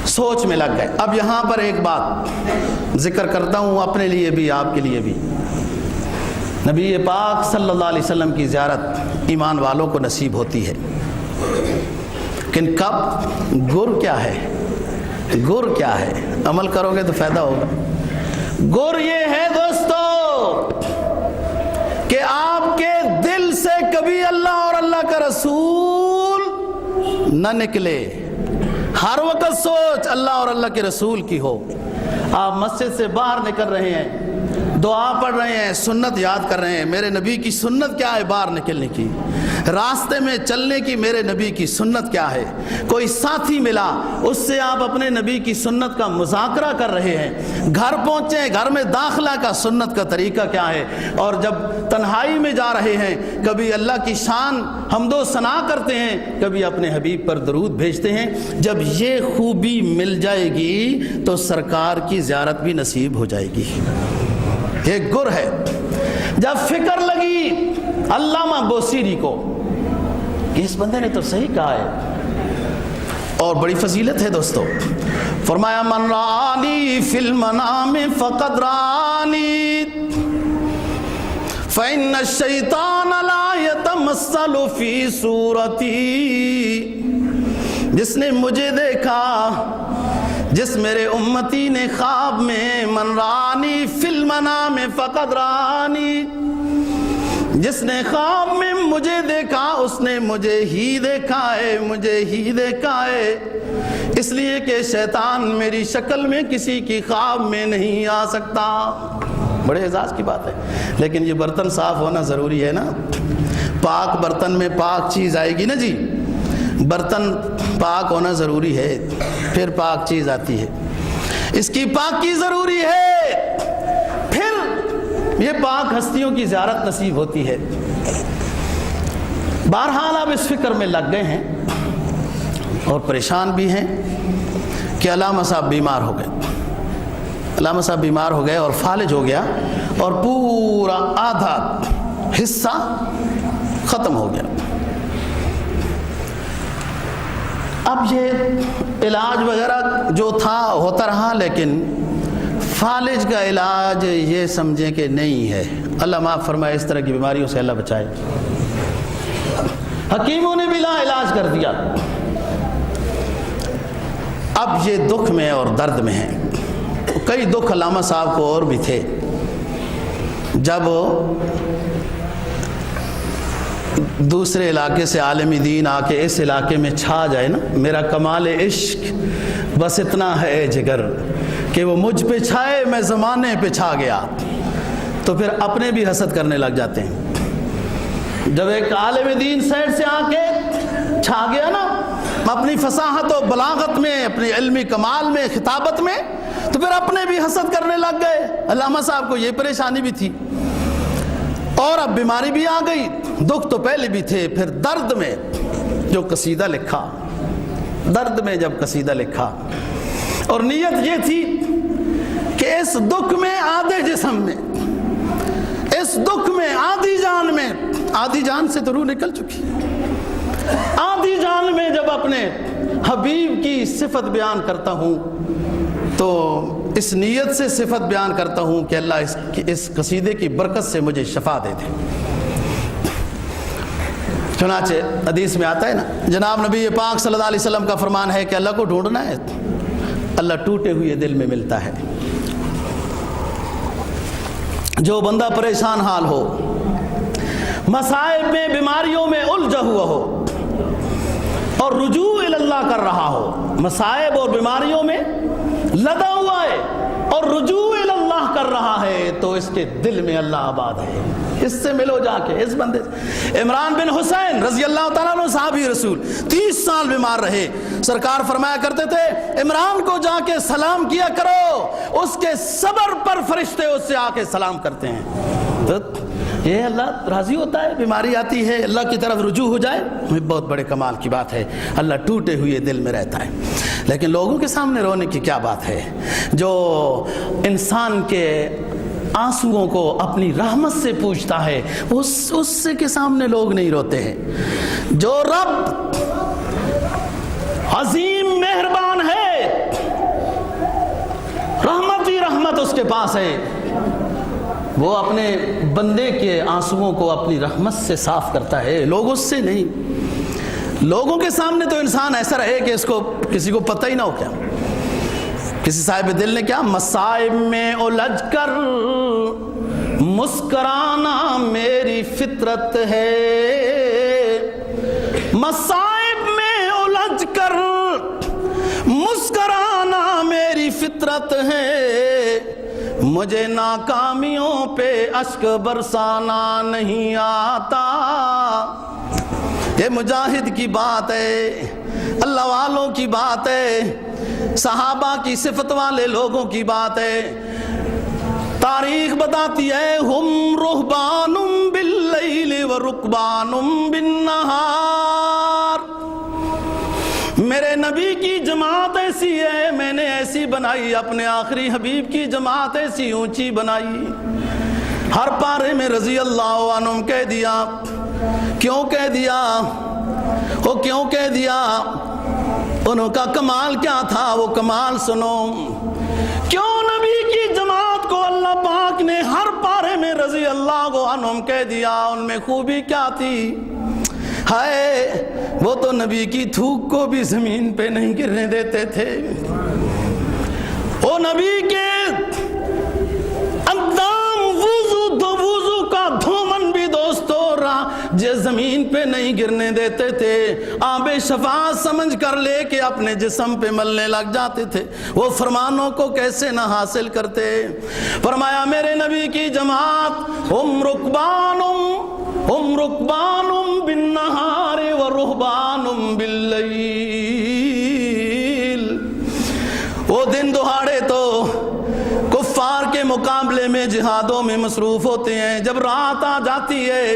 سوچ میں لگ گئے۔ اب یہاں پر ایک بات ذکر کرتا ہوں، اپنے لیے بھی آپ کے لیے بھی۔ نبی پاک صلی اللہ علیہ وسلم کی زیارت ایمان والوں کو نصیب ہوتی ہے، لیکن کب؟ گر کیا ہے؟ گر کیا ہے؟ عمل کرو گے تو فائدہ ہوگا۔ گر یہ ہے دوستو کہ آپ کے دل سے کبھی اللہ اور اللہ کا رسول نہ نکلے، ہر وقت سوچ اللہ اور اللہ کے رسول کی ہو۔ آپ مسجد سے باہر نکل رہے ہیں، دعا پڑھ رہے ہیں، سنت یاد کر رہے ہیں، میرے نبی کی سنت کیا ہے باہر نکلنے کی، راستے میں چلنے کی میرے نبی کی سنت کیا ہے، کوئی ساتھی ملا اس سے آپ اپنے نبی کی سنت کا مذاکرہ کر رہے ہیں، گھر پہنچے گھر میں داخلہ کا سنت کا طریقہ کیا ہے، اور جب تنہائی میں جا رہے ہیں کبھی اللہ کی شان حمد و ثنا کرتے ہیں، کبھی اپنے حبیب پر درود بھیجتے ہیں۔ جب یہ خوبی مل جائے گی تو سرکار کی زیارت بھی نصیب ہو جائے گی۔ یہ گر ہے۔ جب فکر لگی علامہ بوسیری کو کہ اس بندے نے تو صحیح کہا ہے، اور بڑی فضیلت ہے دوستو، فرمایا من رآنی فی المنام فقد رآنی فإن الشیطان لا یتمثل فی صورتی۔ جس نے مجھے دیکھا، جس میرے امتی نے خواب میں، من رآنی فی المنام فقد رآنی، جس نے خواب میں مجھے دیکھا اس نے مجھے ہی دیکھا ہے، مجھے ہی دیکھا ہے، اس لیے کہ شیطان میری شکل میں کسی کی خواب میں نہیں آ سکتا۔ بڑے اعزاز کی بات ہے، لیکن یہ برتن صاف ہونا ضروری ہے نا، پاک برتن میں پاک چیز آئے گی نا جی، برتن پاک ہونا ضروری ہے، پھر پاک چیز آتی ہے، اس کی پاکی ضروری ہے، پھر یہ پاک ہستیوں کی زیارت نصیب ہوتی ہے۔ بہرحال آپ اس فکر میں لگ گئے ہیں اور پریشان بھی ہیں کہ علامہ صاحب بیمار ہو گئے، علامہ صاحب بیمار ہو گئے اور فالج ہو گیا، اور پورا آدھا حصہ ختم ہو گیا۔ اب یہ علاج وغیرہ جو تھا ہوتا رہا، لیکن فالج کا علاج یہ سمجھیں کہ نہیں ہے۔ اللہ معاف فرمائے، اس طرح کی بیماریوں سے اللہ بچائے۔ حکیموں نے بھی لا علاج کر دیا، اب یہ دکھ میں اور درد میں ہیں۔ کئی دکھ علامہ صاحب کو اور بھی تھے، جب دوسرے علاقے سے عالم دین آ کے اس علاقے میں چھا جائے نا، میرا کمال عشق بس اتنا ہے جگر کہ وہ مجھ پہ چھائے میں زمانے پہ چھا گیا، تو پھر اپنے بھی حسد کرنے لگ جاتے ہیں۔ جب ایک عالم دین سائڈ سے آ کے چھا گیا نا اپنی فصاحت و بلاغت میں، اپنی علمی کمال میں، خطابت میں، تو پھر اپنے بھی حسد کرنے لگ گئے۔ علامہ صاحب کو یہ پریشانی بھی تھی، اور اب بیماری بھی آ گئی، دکھ تو پہلے بھی تھے، پھر درد میں جو قصیدہ لکھا، درد میں جب قصیدہ لکھا، اور نیت یہ تھی کہ اس دکھ میں آدھے جسم میں، اس دکھ میں آدھی جان میں، آدھی جان سے تو روح نکل چکی، آدھی جان میں جب اپنے حبیب کی صفت بیان کرتا ہوں تو اس نیت سے صفت بیان کرتا ہوں کہ اللہ اس قصیدے کی برکت سے مجھے شفا دے دے۔ چنانچہ حدیث میں آتا ہے نا، جناب نبی پاک صلی اللہ علیہ وسلم کا فرمان ہے کہ اللہ کو ڈھونڈنا ہے، اللہ ٹوٹے ہوئے دل میں ملتا ہے۔ جو بندہ پریشان حال ہو، مصائب میں، بیماریوں میں الجھا ہوا ہو اور رجوع اللہ کر رہا ہو، مصائب اور بیماریوں میں لدا ہوا ہے اور رجوع اللہ کر رہا ہے، تو اس کے دل میں اللہ آباد ہے۔ اس سے ملو جا کے، اس بندے سے۔ عمران بن حسین رضی اللہ تعالیٰ عنہ صحابی رسول 30 سال بیمار رہے، سرکار فرمایا کرتے تھے عمران کو جا کے سلام کیا کرو، اس کے صبر پر فرشتے اس سے آ کے سلام کرتے ہیں۔ تو یہ اللہ راضی ہوتا ہے، بیماری آتی ہے اللہ کی طرف رجوع ہو جائے، بہت بڑے کمال کی بات ہے، اللہ ٹوٹے ہوئے دل میں رہتا ہے۔ لیکن لوگوں کے سامنے رونے کی کیا بات ہے؟ جو انسان کے آنسوؤں کو اپنی رحمت سے پوچھتا ہے، اس سے کے سامنے لوگ نہیں روتے ہیں۔ جو رب عظیم مہربان ہے، رحمت ہی رحمت اس کے پاس ہے، وہ اپنے بندے کے آنسوؤں کو اپنی رحمت سے صاف کرتا ہے، لوگوں سے نہیں۔ لوگوں کے سامنے تو انسان ایسا رہے کہ اس کو کسی کو پتہ ہی نہ ہو۔ کیا کسی صاحب دل نے کیا مصائب میں الجھ کر مسکرانا میری فطرت ہے، مصائب میں الجھ کر مسکرانا میری فطرت ہے، مجھے ناکامیوں پہ اشک برسانا نہیں آتا۔ یہ مجاہد کی بات ہے، اللہ والوں کی بات ہے، صحابہ کی صفت والے لوگوں کی بات ہے۔ تاریخ بتاتی ہے ہم رہبان باللیل و رکبان بالنہار، میرے نبی کی جماعت ایسی ہے، میں نے ایسی بنائی، اپنے آخری حبیب کی جماعت ایسی اونچی بنائی۔ ہر پارے میں رضی اللہ عنہم کہہ دیا۔ کیوں کہہ دیا؟ وہ کیوں کہہ دیا؟ انہوں کا کمال کیا تھا؟ وہ کمال سنو۔ کیوں نبی کی جماعت کو اللہ پاک نے ہر پارے میں رضی اللہ عنہم کہہ دیا؟ ان میں خوبی کیا تھی؟ ہائے، وہ تو نبی کی تھوک کو بھی زمین پہ نہیں گرنے دیتے تھے، وہ نبی کے اقدام وضو کا دھومن بھی دوستو زمین پہ نہیں گرنے دیتے تھے، آب شفاعت سمجھ کر لے کے اپنے جسم پہ ملنے لگ جاتے تھے۔ وہ فرمانوں کو کیسے نہ حاصل کرتے؟ فرمایا میرے نبی کی جماعت ہم رکبان بالنہار و رہبان باللیل، وہ دن دہاڑے تو کفار کے مقابلے میں جہادوں میں مصروف ہوتے ہیں، جب رات آ جاتی ہے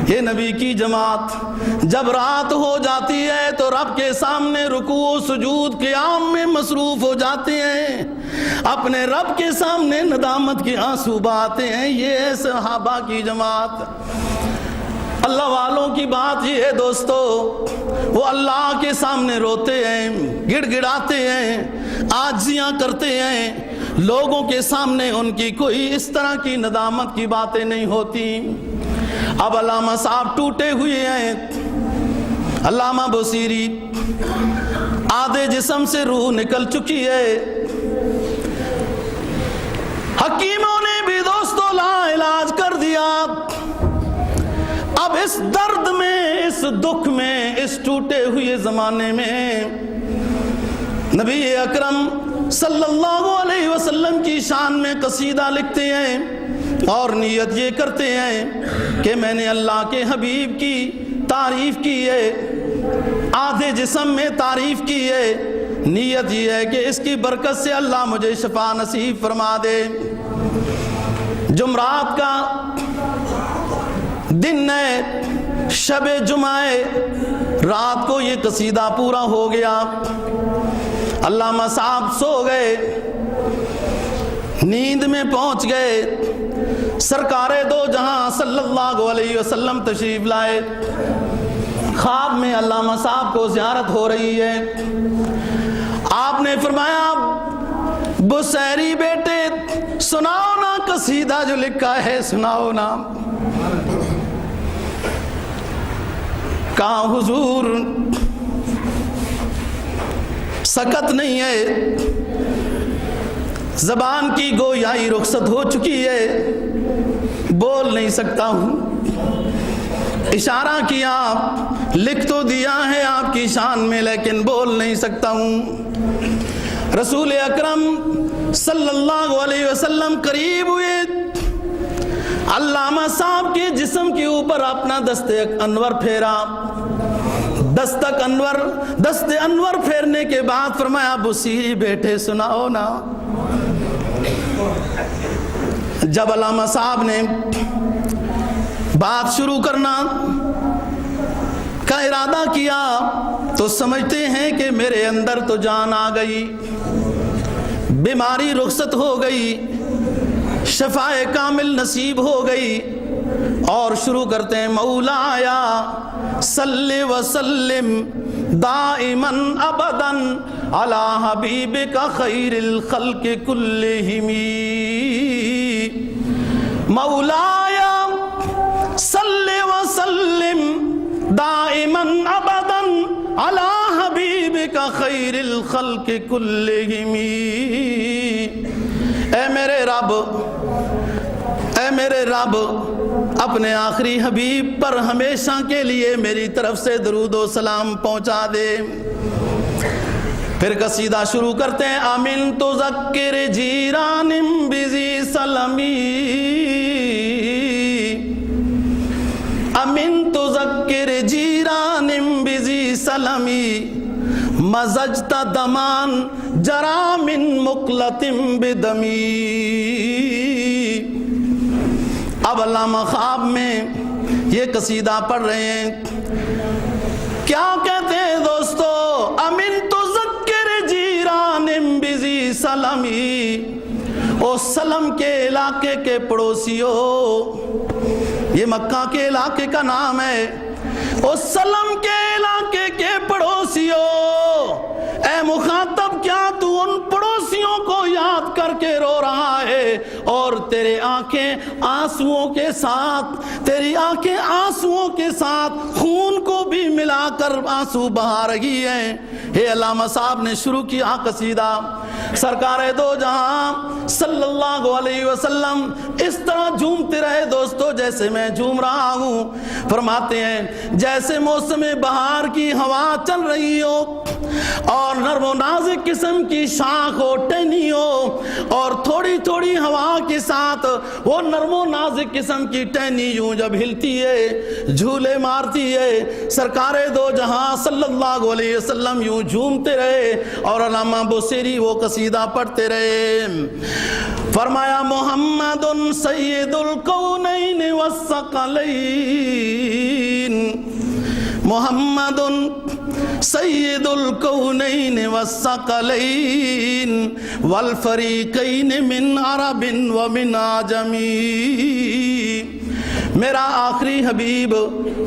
یہ نبی کی جماعت جب رات ہو جاتی ہے تو رب کے سامنے رکوع و سجود قیام میں مصروف ہو جاتے ہیں، اپنے رب کے سامنے ندامت کے آنسو بہاتے ہیں۔ یہ ہے صحابہ کی جماعت۔ اللہ والوں کی بات یہ ہے دوستو، وہ اللہ کے سامنے روتے ہیں، گڑ گڑاتے ہیں، عاجزیاں کرتے ہیں، لوگوں کے سامنے ان کی کوئی اس طرح کی ندامت کی باتیں نہیں ہوتی۔ اب علامہ صاحب ٹوٹے ہوئے ہیں، علامہ بصیری آدھے جسم سے روح نکل چکی ہے، حکیموں نے بھی دوستو لا علاج کر دیا۔ اب اس درد میں، اس دکھ میں، اس ٹوٹے ہوئے زمانے میں نبی اکرم صلی اللہ علیہ وسلم کی شان میں قصیدہ لکھتے ہیں اور نیت یہ کرتے ہیں کہ میں نے اللہ کے حبیب کی تعریف کی ہے، آدھے جسم میں تعریف کی ہے، نیت یہ ہے کہ اس کی برکت سے اللہ مجھے شفا نصیب فرما دے۔ جمعرات کا دن ہے، شب جمعہ ہے، رات کو یہ قصیدہ پورا ہو گیا، علامہ صاحب سو گئے، نیند میں پہنچ گئے، سرکار دو جہاں صلی اللہ علیہ وسلم تشریف لائے، خواب میں علامہ صاحب کو زیارت ہو رہی ہے۔ آپ نے فرمایا بصیری بیٹے سناؤ نا قصیدہ جو لکھا ہے، سناؤ نا۔ کہاں حضور سکت نہیں ہے، زبان کی گویائی رخصت ہو چکی ہے، بول نہیں سکتا ہوں، اشارہ کیا، لکھ تو دیا ہے آپ کی شان میں لیکن بول نہیں سکتا ہوں۔ رسول اکرم صلی اللہ علیہ وسلم قریب ہوئے، علامہ صاحب کے جسم کے اوپر اپنا دست انور پھیرا، دست انور پھیرنے کے بعد فرمایا بصیری بیٹے سناؤ نا۔ جب علامہ صاحب نے بات شروع کرنا کا ارادہ کیا تو سمجھتے ہیں کہ میرے اندر تو جان آ گئی، بیماری رخصت ہو گئی، شفائے کامل نصیب ہو گئی، اور شروع کرتے ہیں مولایا صلی وسلم دائماً ابداً علی حبیبک خیر الخلق کلہم۔ مولایا صلی وسلم دائما ابدا علی حبیبک خیر الخلق کلہم۔ اے میرے رب اپنے آخری حبیب پر ہمیشہ کے لیے میری طرف سے درود و سلام پہنچا دے۔ پھر قصیدہ شروع کرتے ہیں۔ امن تذکر جیران بذی سلمی، امن تذکر جیران بذی سلمی، مزجت دمان جرا من مقلت بدمی۔ اب علامہ خواب میں یہ قصیدہ پڑھ رہے ہیں، کیا کہتے ہیں دوستو؟ امن تذکر جیران بذی سلمی، او سلم کے علاقے کے پڑوسیوں، یہ مکہ کے علاقے کا نام ہے، او سلم کے علاقے کے پڑوسیوں، اے مخاطب کیا تو ان پڑوسیوں کو یاد کر کے رو رہا ہے اور تیرے آنکھیں آنسوؤں کے ساتھ، تیری آنکھیں آنسوؤں کے ساتھ خون کو بھی ملا کر آنسو بہا رہی ہیں۔ یہ علامہ صاحب نے شروع کیا قصیدہ۔ سرکار دو جہاں صلی اللہ علیہ وسلم اس طرح جھومتے رہے دوستو جیسے میں جھوم رہا ہوں۔ فرماتے ہیں جیسے موسم بہار کی ہوا چل رہی ہو اور نرم و نازک قسم کی شاخ ہو، ٹہنی ہو، اور تھوڑی تھوڑی ہوا کے ساتھ وہ نرم و نازک قسم کی ٹہنی یوں جب ہلتی ہے، جھولے مارتی ہے، سرکار دو جہاں صلی اللہ علیہ وسلم یوں جھومتے رہے اور علامہ بوسیری وہ قصیدہ پڑھتے رہے۔ فرمایا محمد سید الکونین والثقلین، محمد سید الکونین والثقلین والفریقین من عرب ومن عجمی۔ میرا آخری حبیب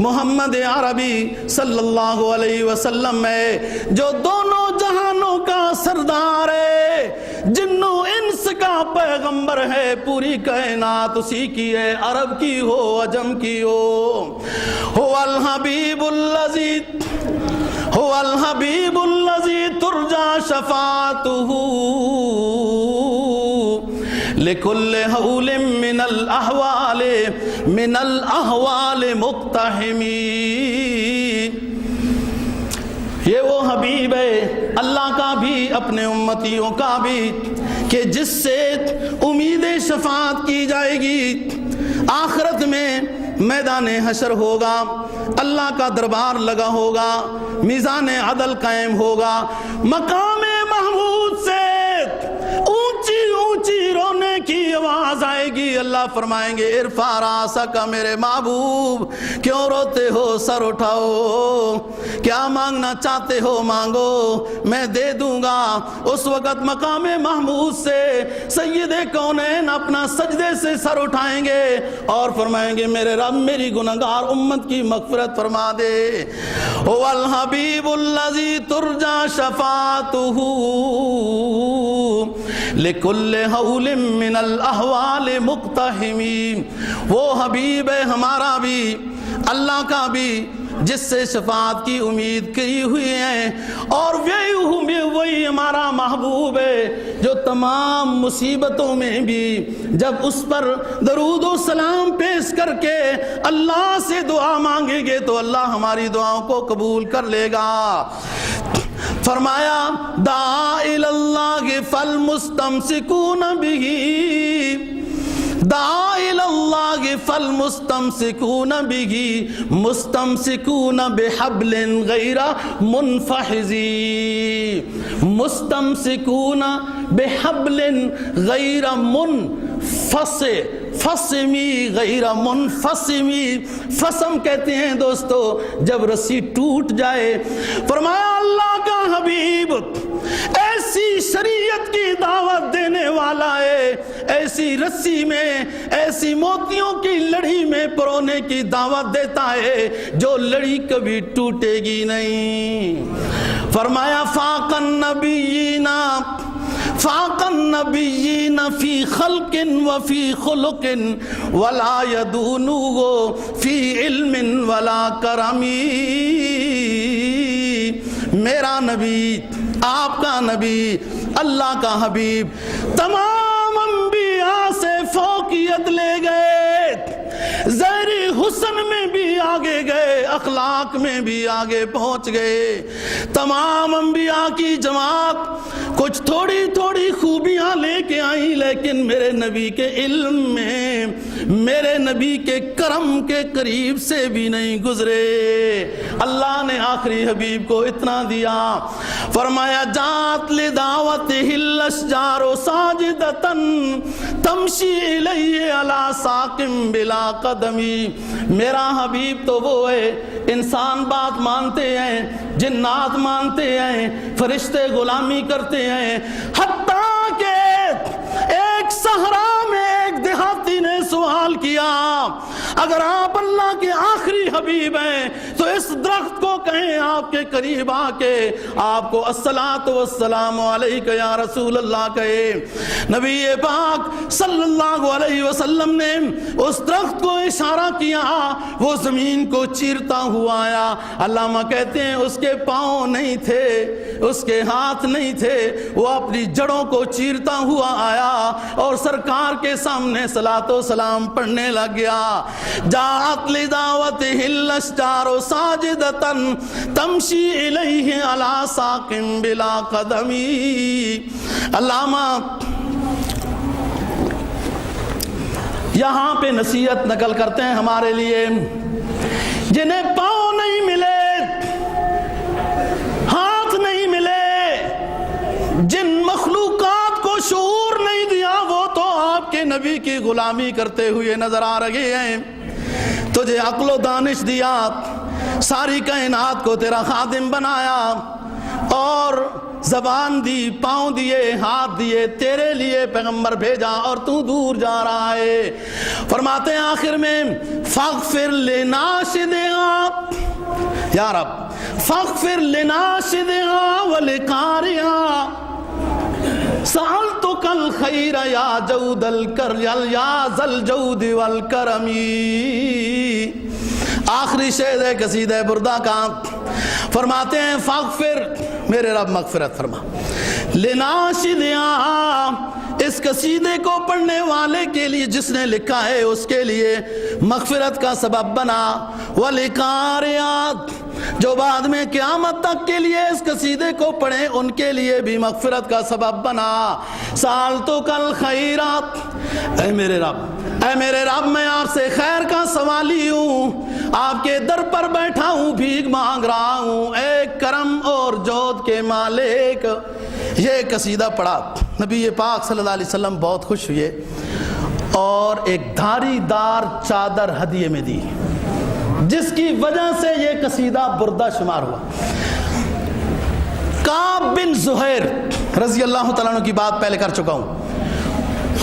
محمد عربی صلی اللہ علیہ وسلم ہے جو دونوں جہانوں کا سردار ہے، جنوں انس کا پیغمبر ہے، پوری کائنات اسی کی ہے، عرب کی ہو عجم کی ہو الحبیب الذی هو الحبیب الذی ترجا شفاعته لکل حول من الاحوال مقتحمی۔ یہ وہ حبیب ہے اللہ کا بھی اپنے امتیوں کا بھی کہ جس سے امید شفاعت کی جائے گی۔ آخرت میں میدان حشر ہوگا، اللہ کا دربار لگا ہوگا، میزان عدل قائم ہوگا، مقام محمود سے اونچی اونچی رونے کی آواز آئے گی۔ اللہ فرمائیں گے ارفع راسک میرے محبوب، کیوں روتے ہو، سر اٹھاؤ، کیا مانگنا چاہتے ہو مانگو میں دے دوں گا۔ اس وقت مقام محمود سے سید کونین اپنا سجدے سے سر اٹھائیں گے اور فرمائیں گے میرے رب میری گنہگار امت کی مغفرت فرما دے۔ هو الحبیب الذی ترجا شفاعته لکل حول من الاحوال مقتحمی۔ وہ حبیب ہے ہمارا بھی، اللہ کا بھی، جس سے شفاعت کی امید کی ہوئی ہے، اور وہی ہمارا محبوب ہے جو تمام مصیبتوں میں بھی جب اس پر درود و سلام پیش کر کے اللہ سے دعا مانگیں گے تو اللہ ہماری دعاؤں کو قبول کر لے گا۔ فرمایا دعا الی اللہ فالمستمسکون بہ، دعا الی اللہ فالمستمسکون بہ مستمسکون بحبل غیر منفحز، مستمسکون بحبل غیر فسمی غیر منفسمی۔ فسم کہتے ہیں دوستو جب رسی ٹوٹ جائے۔ فرمایا اللہ کا حبیب ایسی شریعت کی دعوت دینے والا ہے، ایسی رسی میں، ایسی موتیوں کی لڑی میں پرونے کی دعوت دیتا ہے جو لڑی کبھی ٹوٹے گی نہیں۔ فرمایا فاق النبیین فاق النبیین فی خلق وفی خلق ولا یدونہ فی علم ولا کرم. میرا نبی، آپ کا نبی، اللہ کا حبیب تمام انبیاء سے فوقیت لے گئے، ظاہری حسن میں بھی آگے گئے، اخلاق میں بھی آگے پہنچ گئے. تمام انبیاء کی جماعت کچھ تھوڑی تھوڑی خوبیاں لے کے آئیں، لیکن میرے نبی کے علم میں، میرے نبی کے کرم کے قریب سے بھی نہیں گزرے. اللہ نے آخری حبیب کو اتنا دیا، فرمایا جات لدعوتہ الاشجار ساجدۃ تمشی الیہ علی ساق بلا قدمی. میرا حبیب تو وہ ہے، انسان بات مانتے ہیں، جنات مانتے ہیں، فرشتے غلامی کرتے ہیں، حتیٰ کہ ایک صحرا میں ایک دیہاتی نے سوال کیا اگر آپ اللہ کے آخری حبیب ہیں تو اس درخت کو کہیں آپ کے قریب آ کے آپ کو الصلاۃ والسلام علیک یا رسول اللہ کہے. نبی پاک صلی اللہ علیہ وسلم نے اس درخت کو اشارہ کیا، وہ زمین کو چیرتا ہوا آیا. علامہ کہتے ہیں اس کے پاؤں نہیں تھے، اس کے ہاتھ نہیں تھے، وہ اپنی جڑوں کو چیرتا ہوا آیا اور سرکار کے سامنے صلاۃ و سلام پڑھنے لگ گیا. جاءت لدعوتہ الاشجار ساجدۃ تمشی الیہ علی ساق بلا قدم. علامہ یہاں پہ نصیحت نقل کرتے ہیں ہمارے لیے، جنہیں پاؤں نہیں ملے، ہاتھ نہیں ملے، جن مخلوقات کو شعور نہیں دیا، وہ تو آپ کے نبی کی غلامی کرتے ہوئے نظر آ رہے ہیں. تجھے عقل و دانش دیا، ساری کائنات کو تیرا خادم بنایا اور زبان دی، پاؤں دیے، ہاتھ دیے، تیرے لیے پیغمبر بھیجا اور تو دور جا رہا ہے. فرماتے ہیں آخر میں فاغفر لناشدہا، یا رب فاغفر لناشدہا ولقارئہا سألتک الخیر یا جود یا ذا الجود والکرم. آخری شعر ہے قصیدہ بردہ کا. فرماتے ہیں فاغفر، میرے رب مغفرت فرما، لناشدہا، اس قصیدے کو پڑھنے والے کے لیے، جس نے لکھا ہے اس کے لیے مغفرت کا سبب بنا، ولقارئہا، جو بعد میں قیامت تک کے لیے اس قصیدے کو پڑھیں ان کے لیے بھی مغفرت کا سبب بنا. سألتک الخیرات، اے میرے رب میں آپ سے خیر کا سوالی ہوں، آپ کے در پر بیٹھا ہوں، بھیک مانگ رہا ہوں، اے کرم اور جود کے مالک. یہ قصیدہ پڑھا، نبی پاک صلی اللہ علیہ وسلم بہت خوش ہوئے اور ایک دھاری دار چادر ہدیے میں دی، جس کی وجہ سے یہ قصیدہ بردہ شمار ہوا. کعب بن زہیر رضی اللہ تعالیٰ عنہ کی بات پہلے کر چکا ہوں،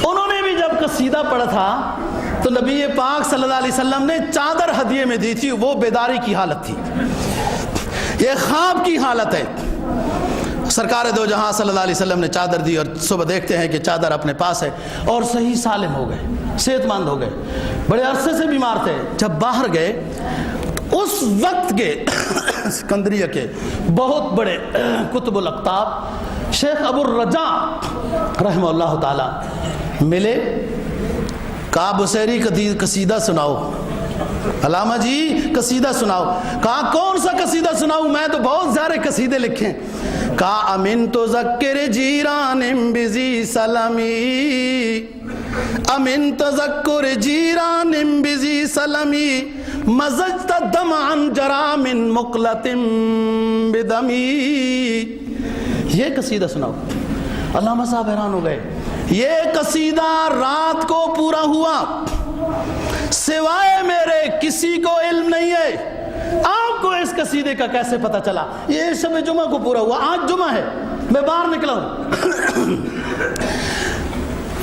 انہوں نے بھی جب قصیدہ پڑھا تھا تو نبی پاک صلی اللہ علیہ وسلم نے چادر ہدیے میں دی تھی. وہ بیداری کی حالت تھی، یہ خواب کی حالت ہے. سرکار دو جہاں صلی اللہ علیہ وسلم نے چادر دی اور صبح دیکھتے ہیں کہ چادر اپنے پاس ہے اور صحیح سالم ہو گئے، صحت مند ہو گئے، بڑے عرصے سے بیمار تھے. جب باہر گئے اس وقت کے اسکندریہ کے بہت بڑے کتب الاقطاب شیخ ابو الرجاء رحمہ اللہ تعالی ملے. کہا بصیری قصیدہ سناؤ. علامہ جی قصیدہ سناؤ. کہا کون سا قصیدہ سناؤں، میں تو بہت سارے قصیدے لکھے. کہا امن تو ذکر جیران بزی سلمی، امن تذکر جیران بزی سلمی، مزجت دمعا جرا من مقلت بدمی. یہ قصیدہ سناؤ. علامہ صاحب حیران ہو گئے. یہ قصیدہ رات کو پورا ہوا، سوائے میرے کسی کو علم نہیں ہے. آپ کو اس قصیدے کا کیسے پتہ چلا؟ یہ شب جمعہ کو پورا ہوا، آج جمعہ ہے، میں باہر نکلا ہوں.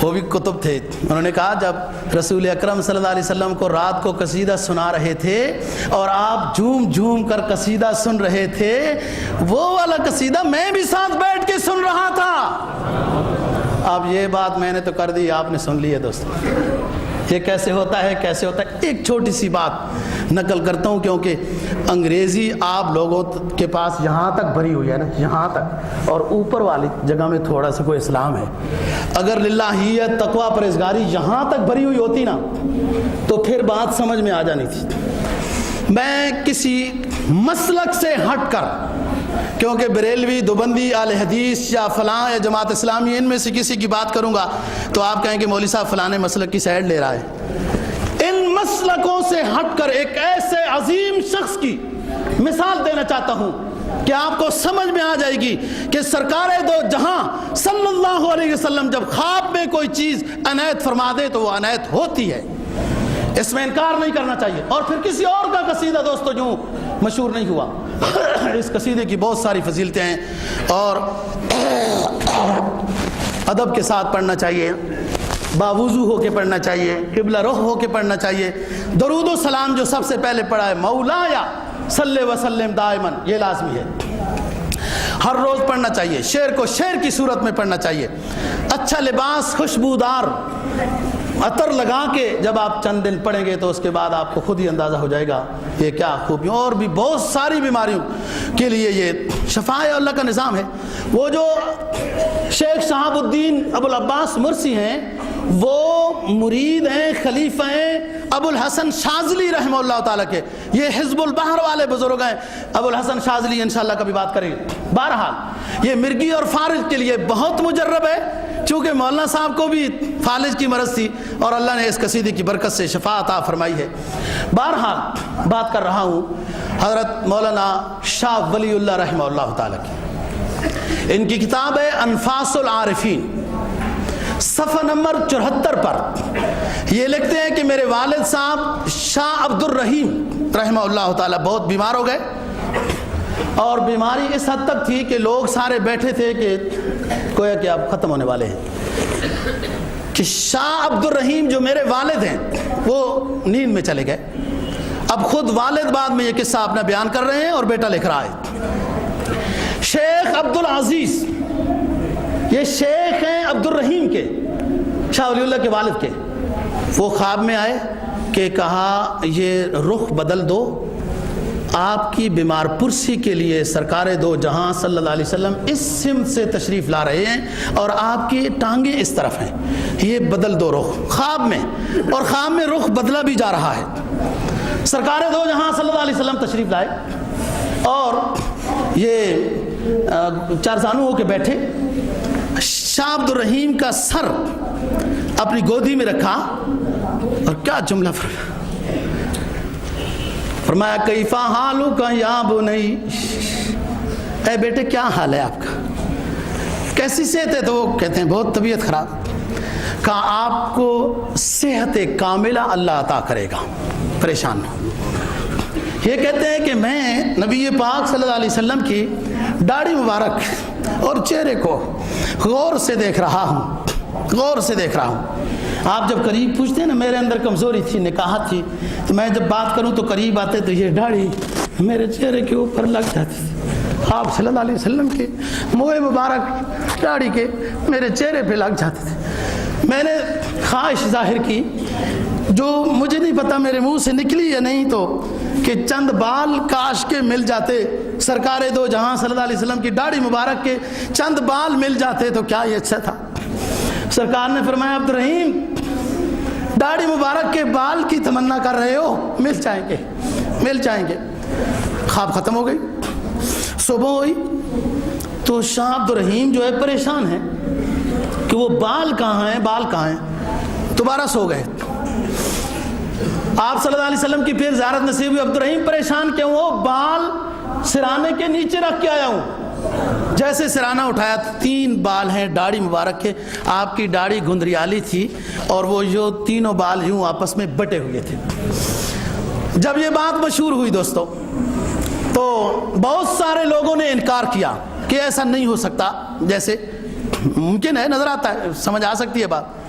وہ بھی کتب تھے. انہوں نے کہا جب رسول اکرم صلی اللہ علیہ وسلم کو رات کو قصیدہ سنا رہے تھے اور آپ جھوم جھوم کر قصیدہ سن رہے تھے، وہ والا قصیدہ میں بھی ساتھ بیٹھ کے سن رہا تھا. اب یہ بات میں نے تو کر دی، آپ نے سن لی ہے دوستو، یہ کیسے ہوتا ہے، کیسے ہوتا ہے۔ ایک چھوٹی سی بات نقل کرتا ہوں، کیونکہ انگریزی آپ لوگوں کے پاس یہاں تک بھری ہوئی ہے نا، یہاں تک، اور اوپر والی جگہ میں تھوڑا سا کوئی اسلام ہے۔ اگر للہیت، تقوی، پرہیزگاری یہاں تک بھری ہوئی ہوتی نا تو پھر بات سمجھ میں آ جانی تھی۔ میں کسی مسلک سے ہٹ کر، کیونکہ بریلوی، دیوبندی، اہل حدیث یا فلاں یا جماعت اسلامی، ان میں سے کسی کی بات کروں گا تو آپ کہیں کہ مولوی صاحب فلانے مسلک کی سائڈ لے رہا ہے۔ ان مسلکوں سے ہٹ کر ایک ایسے عظیم شخص کی مثال دینا چاہتا ہوں کہ آپ کو سمجھ میں آ جائے گی کہ سرکار دو جہاں صلی اللہ علیہ وسلم جب خواب میں کوئی چیز عنایت فرما دے تو وہ عنایت ہوتی ہے، اس میں انکار نہیں کرنا چاہیے۔ اور پھر کسی اور کا قصیدہ دوستو جو مشہور نہیں ہوا، اس قصیدے کی بہت ساری فضیلتیں ہیں اور ادب کے ساتھ پڑھنا چاہیے، باوضو ہو کے پڑھنا چاہیے، قبلہ رخ ہو کے پڑھنا چاہیے۔ درود و سلام جو سب سے پہلے پڑھا ہے، مولایا صلی وسلم دائمن، یہ لازمی ہے، ہر روز پڑھنا چاہیے۔ شعر کو شعر کی صورت میں پڑھنا چاہیے۔ اچھا لباس، خوشبودار عطر لگا کے جب آپ چند دن پڑھیں گے تو اس کے بعد آپ کو خود ہی اندازہ ہو جائے گا یہ کیا خوبیوں، اور بھی بہت ساری بیماریوں کے لیے یہ شفا اللہ کا نظام ہے۔ وہ جو شیخ شہاب الدین ابو العباس مرسی ہیں، وہ مرید ہیں، خلیفہ ہیں ابو الحسن شاذلی رحمہ اللہ تعالیٰ کے، یہ حزب البحر والے بزرگ ہیں۔ ابو الحسن شاذلی انشاءاللہ کبھی بات کریں گے۔ بہرحال یہ مرگی اور فارج کے لیے بہت مجرب ہے، چونکہ مولانا صاحب کو بھی فالج کی مرض تھی اور اللہ نے اس قصیدے کی برکت سے شفا عطا فرمائی ہے۔ بہرحال بات کر رہا ہوں حضرت مولانا شاہ ولی اللہ رحمہ اللہ تعالیٰ کی، ان کی کتاب ہے انفاس العارفین، صفحہ نمبر 74 پر یہ لکھتے ہیں کہ میرے والد صاحب شاہ عبد الرحیم رحمہ اللہ تعالیٰ بہت بیمار ہو گئے، اور بیماری اس حد تک تھی کہ لوگ سارے بیٹھے تھے کہ گویا کہ اب ختم ہونے والے ہیں، کہ شاہ عبد الرحیم جو میرے والد ہیں وہ نیند میں چلے گئے۔ اب خود والد بعد میں یہ قصہ اپنا بیان کر رہے ہیں اور بیٹا لکھ رہا ہے۔ شیخ عبد العزیز، یہ شیخ ہیں عبد الرحیم کے، شاہ ولی اللہ کے والد کے، وہ خواب میں آئے کہ کہا یہ رخ بدل دو، آپ کی بیمار پرسی کے لیے سرکار دو جہاں صلی اللہ علیہ وسلم اس سمت سے تشریف لا رہے ہیں اور آپ کی ٹانگیں اس طرف ہیں، یہ بدل دو رخ، خواب میں، اور خواب میں رخ بدلا بھی جا رہا ہے۔ سرکار دو جہاں صلی اللہ علیہ وسلم تشریف لائے اور یہ چارزانو ہو کے بیٹھے، شاہ عبد الرحیم کا سر اپنی گودی میں رکھا اور کیا جملہ فرمایا، کیفا حالو کا یا بنی، اے بیٹے کیا حال ہے آپ کا، کیسی صحت ہے؟ تو وہ کہتے ہیں بہت طبیعت خراب۔ کہا آپ کو صحت کاملہ اللہ عطا کرے گا، پریشان نہ ہو۔ یہ کہتے ہیں کہ میں نبی پاک صلی اللہ علیہ وسلم کی داڑھی مبارک اور چہرے کو غور سے دیکھ رہا ہوں، غور سے دیکھ رہا ہوں۔ آپ جب قریب پوچھتے ہیں نا، میرے اندر کمزوری تھی، نکاحت تھی، تو میں جب بات کروں تو قریب آتے تو یہ داڑھی میرے چہرے کے اوپر لگ جاتی تھی، آپ صلی اللہ علیہ وسلم کے منہ مبارک داڑھی کے میرے چہرے پہ لگ جاتے تھے۔ میں نے خواہش ظاہر کی، جو مجھے نہیں پتا میرے منہ سے نکلی یا نہیں، تو کہ چند بال کاش کے مل جاتے، سرکار دو جہاں صلی اللہ علیہ وسلم کی داڑھی مبارک کے چند بال مل جاتے تو کیا یہ اچھا تھا۔ سرکار نے فرمایا، عبد الرحیم داڑھی مبارک کے بال کی تمنا کر رہے ہو، مل جائیں گے، مل جائیں گے۔ خواب ختم ہو گئی، صبح ہوئی تو شاہ عبد الرحیم جو ہے پریشان ہے کہ وہ بال کہاں ہیں، بال کہاں ہیں، دوبارہ سو گئے۔ آپ صلی اللہ علیہ وسلم کی پھر زیارت نصیب ہوئی، عبد الرحیم پریشان کیوں ہو؟ بال سرانے کے نیچے رکھ کے آیا ہوں۔ جیسے سرانہ اٹھایا 3 بال ہیں داڑھی مبارک کے، آپ کی داڑھی گندریالی تھی اور وہ جو تینوں بال یوں آپس میں بٹے ہوئے تھے۔ جب یہ بات مشہور ہوئی دوستو تو بہت سارے لوگوں نے انکار کیا کہ ایسا نہیں ہو سکتا، جیسے ممکن ہے، نظر آتا ہے، سمجھ آ سکتی ہے بات۔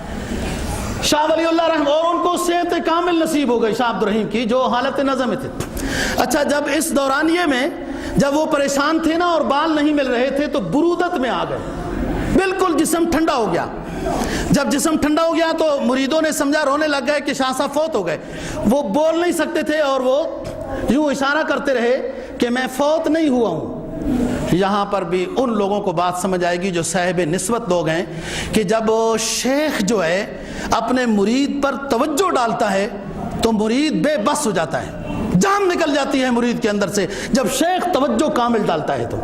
شاہ ولی اللہ رحمہ، اور ان کو صحت کامل نصیب ہو گئی شاہ عبد الرحیم کی، جو حالت نظم میں تھے۔ اچھا، جب اس دورانیے میں جب وہ پریشان تھے نا اور بال نہیں مل رہے تھے تو برودت میں آ گئے، بالکل جسم ٹھنڈا ہو گیا۔ جب جسم ٹھنڈا ہو گیا تو مریدوں نے سمجھا، رونے لگ گئے کہ شاہ صاحب فوت ہو گئے۔ وہ بول نہیں سکتے تھے اور وہ یوں اشارہ کرتے رہے کہ میں فوت نہیں ہوا ہوں۔ یہاں پر بھی ان لوگوں کو بات سمجھ آئے گی جو صاحب نسبت لوگ ہیں کہ جب شیخ جو ہے اپنے مرید پر توجہ ڈالتا ہے تو مرید بے بس ہو جاتا ہے، جان نکل جاتی ہے مرید کے اندر سے جب شیخ توجہ کامل ڈالتا ہے۔ تو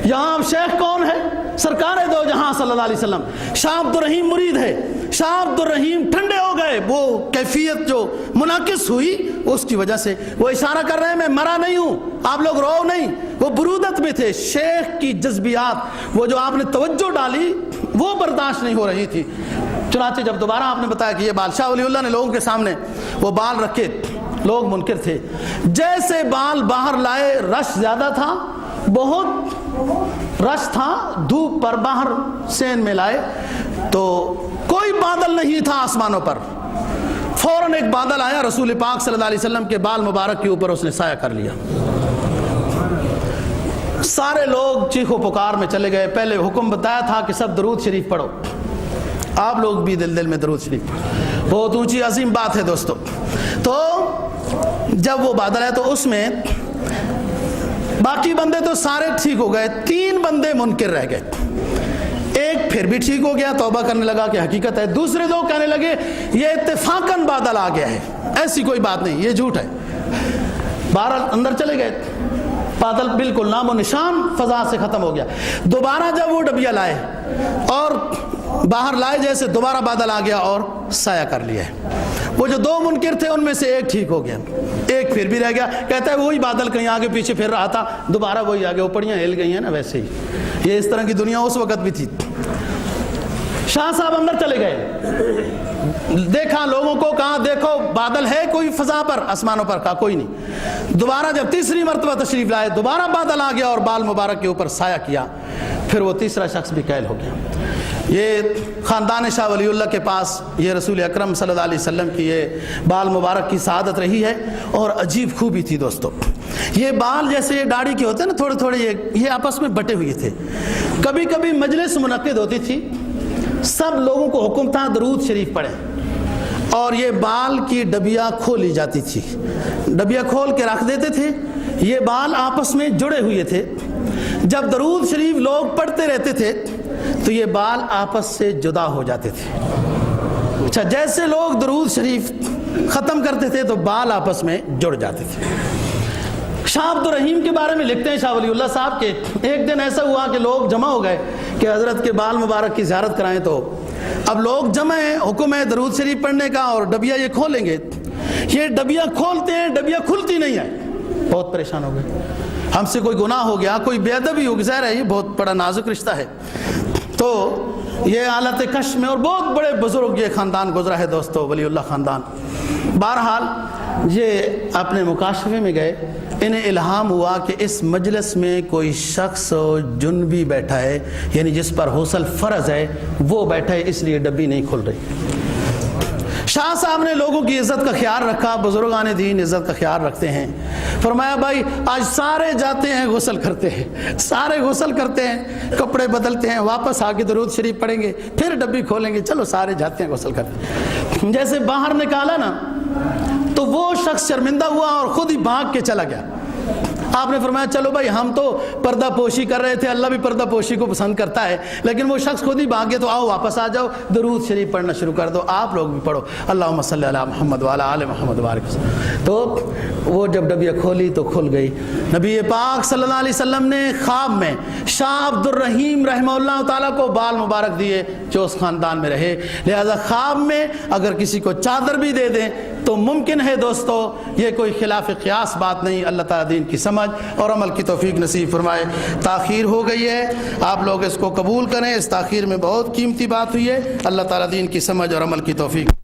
یہاں اب شیخ کون ہے؟ سرکار دو جہاں صلی اللہ علیہ وسلم۔ شاہ عبد الرحیم مرید ہے، شاہ عبد الرحیم ٹھنڈے ہو گئے، وہ کیفیت جو منعکس ہوئی اس کی وجہ سے وہ اشارہ کر رہے ہیں میں مرا نہیں ہوں، آپ لوگ رو نہیں۔ وہ برودت میں تھے، شیخ کی جذبیات، وہ جو آپ نے توجہ ڈالی وہ برداشت نہیں ہو رہی تھی۔ چنانچہ جب دوبارہ آپ نے بتایا کہ یہ بال، شاہ ولی اللہ نے لوگوں کے سامنے وہ بال رکھے، لوگ منکر تھے، جیسے بال باہر لائے رش زیادہ تھا، بہت رش تھا، دھوپ پر باہر سین میں لائے تو کوئی بادل نہیں تھا آسمانوں پر، فوراً ایک بادل آیا، رسول پاک صلی اللہ علیہ وسلم کے بال مبارک کے اوپر اس نے سایہ کر لیا۔ سارے لوگ چیخو پکار میں چلے گئے۔ پہلے حکم بتایا تھا کہ سب درود شریف پڑھو، آپ لوگ بھی دل دل میں درود شریف پڑھو، بہت اونچی عظیم بات ہے دوستو۔ تو جب وہ بادل ہے تو اس میں باقی بندے تو سارے ٹھیک ہو گئے، 3 بندے منکر رہ گئے۔ ایک پھر بھی ٹھیک ہو گیا، توبہ کرنے لگا کہ حقیقت ہے۔ دوسرے 2 کہنے لگے یہ اتفاقاً بادل آ گیا ہے، ایسی کوئی بات نہیں، یہ جھوٹ ہے۔ بہرحال اندر چلے گئے، بادل بالکل نام و نشان فضا سے ختم ہو گیا۔ دوبارہ جب وہ ڈبیا لائے اور باہر لائے، جیسے دوبارہ بادل آ گیا اور سایہ کر لیا ہے۔ وہ جو 2 منکر تھے ان میں سے ایک ٹھیک ہو گیا، ایک پھر بھی رہ گیا، کہتا ہے وہی بادل کہیں آگے پیچھے پھر رہا تھا، دوبارہ وہی آگے، اوپڑیاں ہل گئی ہیں نا ویسے ہی۔ یہ اس طرح کی دنیا اس وقت بھی تھی۔ شاہ صاحب اندر چلے گئے، دیکھا لوگوں کو، کہا دیکھو بادل ہے کوئی فضا پر، آسمانوں پر؟ کہا کوئی نہیں۔ دوبارہ جب تیسری مرتبہ تشریف لائے، دوبارہ بادل آ گیا اور بال مبارک کے اوپر سایہ کیا، پھر وہ تیسرا شخص بھی قائل ہو گیا۔ یہ خاندان شاہ ولی اللہ کے پاس یہ رسول اکرم صلی اللہ علیہ وسلم کی یہ بال مبارک کی سعادت رہی ہے، اور عجیب خوبی تھی دوستو۔ یہ بال جیسے داڑھی کے ہوتے ہیں نا، تھوڑے تھوڑے یہ آپس میں بٹے ہوئے تھے۔ کبھی کبھی مجلس منعقد ہوتی تھی، سب لوگوں کو حکم تھا درود شریف پڑھیں، اور یہ بال کی ڈبیا کھولی جاتی تھی، ڈبیا کھول کے رکھ دیتے تھے، یہ بال آپس میں جڑے ہوئے تھے۔ جب درود شریف لوگ پڑھتے رہتے تھے تو یہ بال آپس سے جدا ہو جاتے تھے۔ اچھا، جیسے لوگ درود شریف ختم کرتے تھے تو بال آپس میں جڑ جاتے تھے۔ شاہ عبد الرحیم کے بارے میں لکھتے ہیں شاہ ولی اللہ صاحب کے ایک دن ایسا ہوا کہ لوگ جمع ہو گئے کہ حضرت کے بال مبارک کی زیارت کرائیں، تو اب لوگ جمع ہیں، حکم ہے درود شریف پڑھنے کا اور ڈبیا یہ کھولیں گے۔ یہ ڈبیا کھولتے ہیں، ڈبیا کھلتی نہیں ہے، بہت پریشان ہو گئے۔ ہم سے کوئی گناہ ہو گیا، کوئی بے ادبی ہو گئی، ظاہر ہے یہ بہت بڑا نازک رشتہ ہے، تو یہ حالت کش میں، اور بہت بڑے بزرگ یہ خاندان گزرا ہے دوستو، ولی اللہ خاندان۔ بہرحال یہ اپنے مکاشفے میں گئے، انہیں الہام ہوا کہ اس مجلس میں کوئی شخص جنبی بیٹھا ہے، یعنی جس پر غسل فرض ہے وہ بیٹھا ہے، اس لیے ڈبی نہیں کھل رہی۔ شاہ صاحب نے لوگوں کی عزت کا خیال رکھا، بزرگان دین عزت کا خیال رکھتے ہیں، فرمایا بھائی آج سارے جاتے ہیں غسل کرتے ہیں، سارے غسل کرتے ہیں، کپڑے بدلتے ہیں، واپس آ کے درود شریف پڑھیں گے، پھر ڈبی کھولیں گے، چلو سارے جاتے ہیں غسل کرتے ہیں۔ جیسے باہر نکالا نا تو وہ شخص شرمندہ ہوا اور خود ہی بھاگ کے چلا گیا۔ آپ نے فرمایا چلو بھائی ہم تو پردہ پوشی کر رہے تھے، اللہ بھی پردہ پوشی کو پسند کرتا ہے، لیکن وہ شخص خود ہی بھاگ گیا، تو آؤ واپس آ جاؤ، درود شریف پڑھنا شروع کر دو، آپ لوگ بھی پڑھو، اللہم صلی علی محمد وعلی آل محمد وبارک وسلم۔ تو وہ جب ڈبیا کھولی تو کھل گئی۔ نبی پاک صلی اللہ علیہ وسلم نے خواب میں شاہ عبد الرحیم رحمہ اللہ تعالیٰ کو بال مبارک دیے جو اس خاندان میں رہے، لہذا خواب میں اگر کسی کو چادر بھی دے دیں تو ممکن ہے دوستو، یہ کوئی خلاف قیاس بات نہیں۔ اللہ تعالیٰ دین کی سمجھ اور عمل کی توفیق نصیب فرمائے۔ تاخیر ہو گئی ہے، آپ لوگ اس کو قبول کریں، اس تاخیر میں بہت قیمتی بات ہوئی ہے۔ اللہ تعالیٰ دین کی سمجھ اور عمل کی توفیق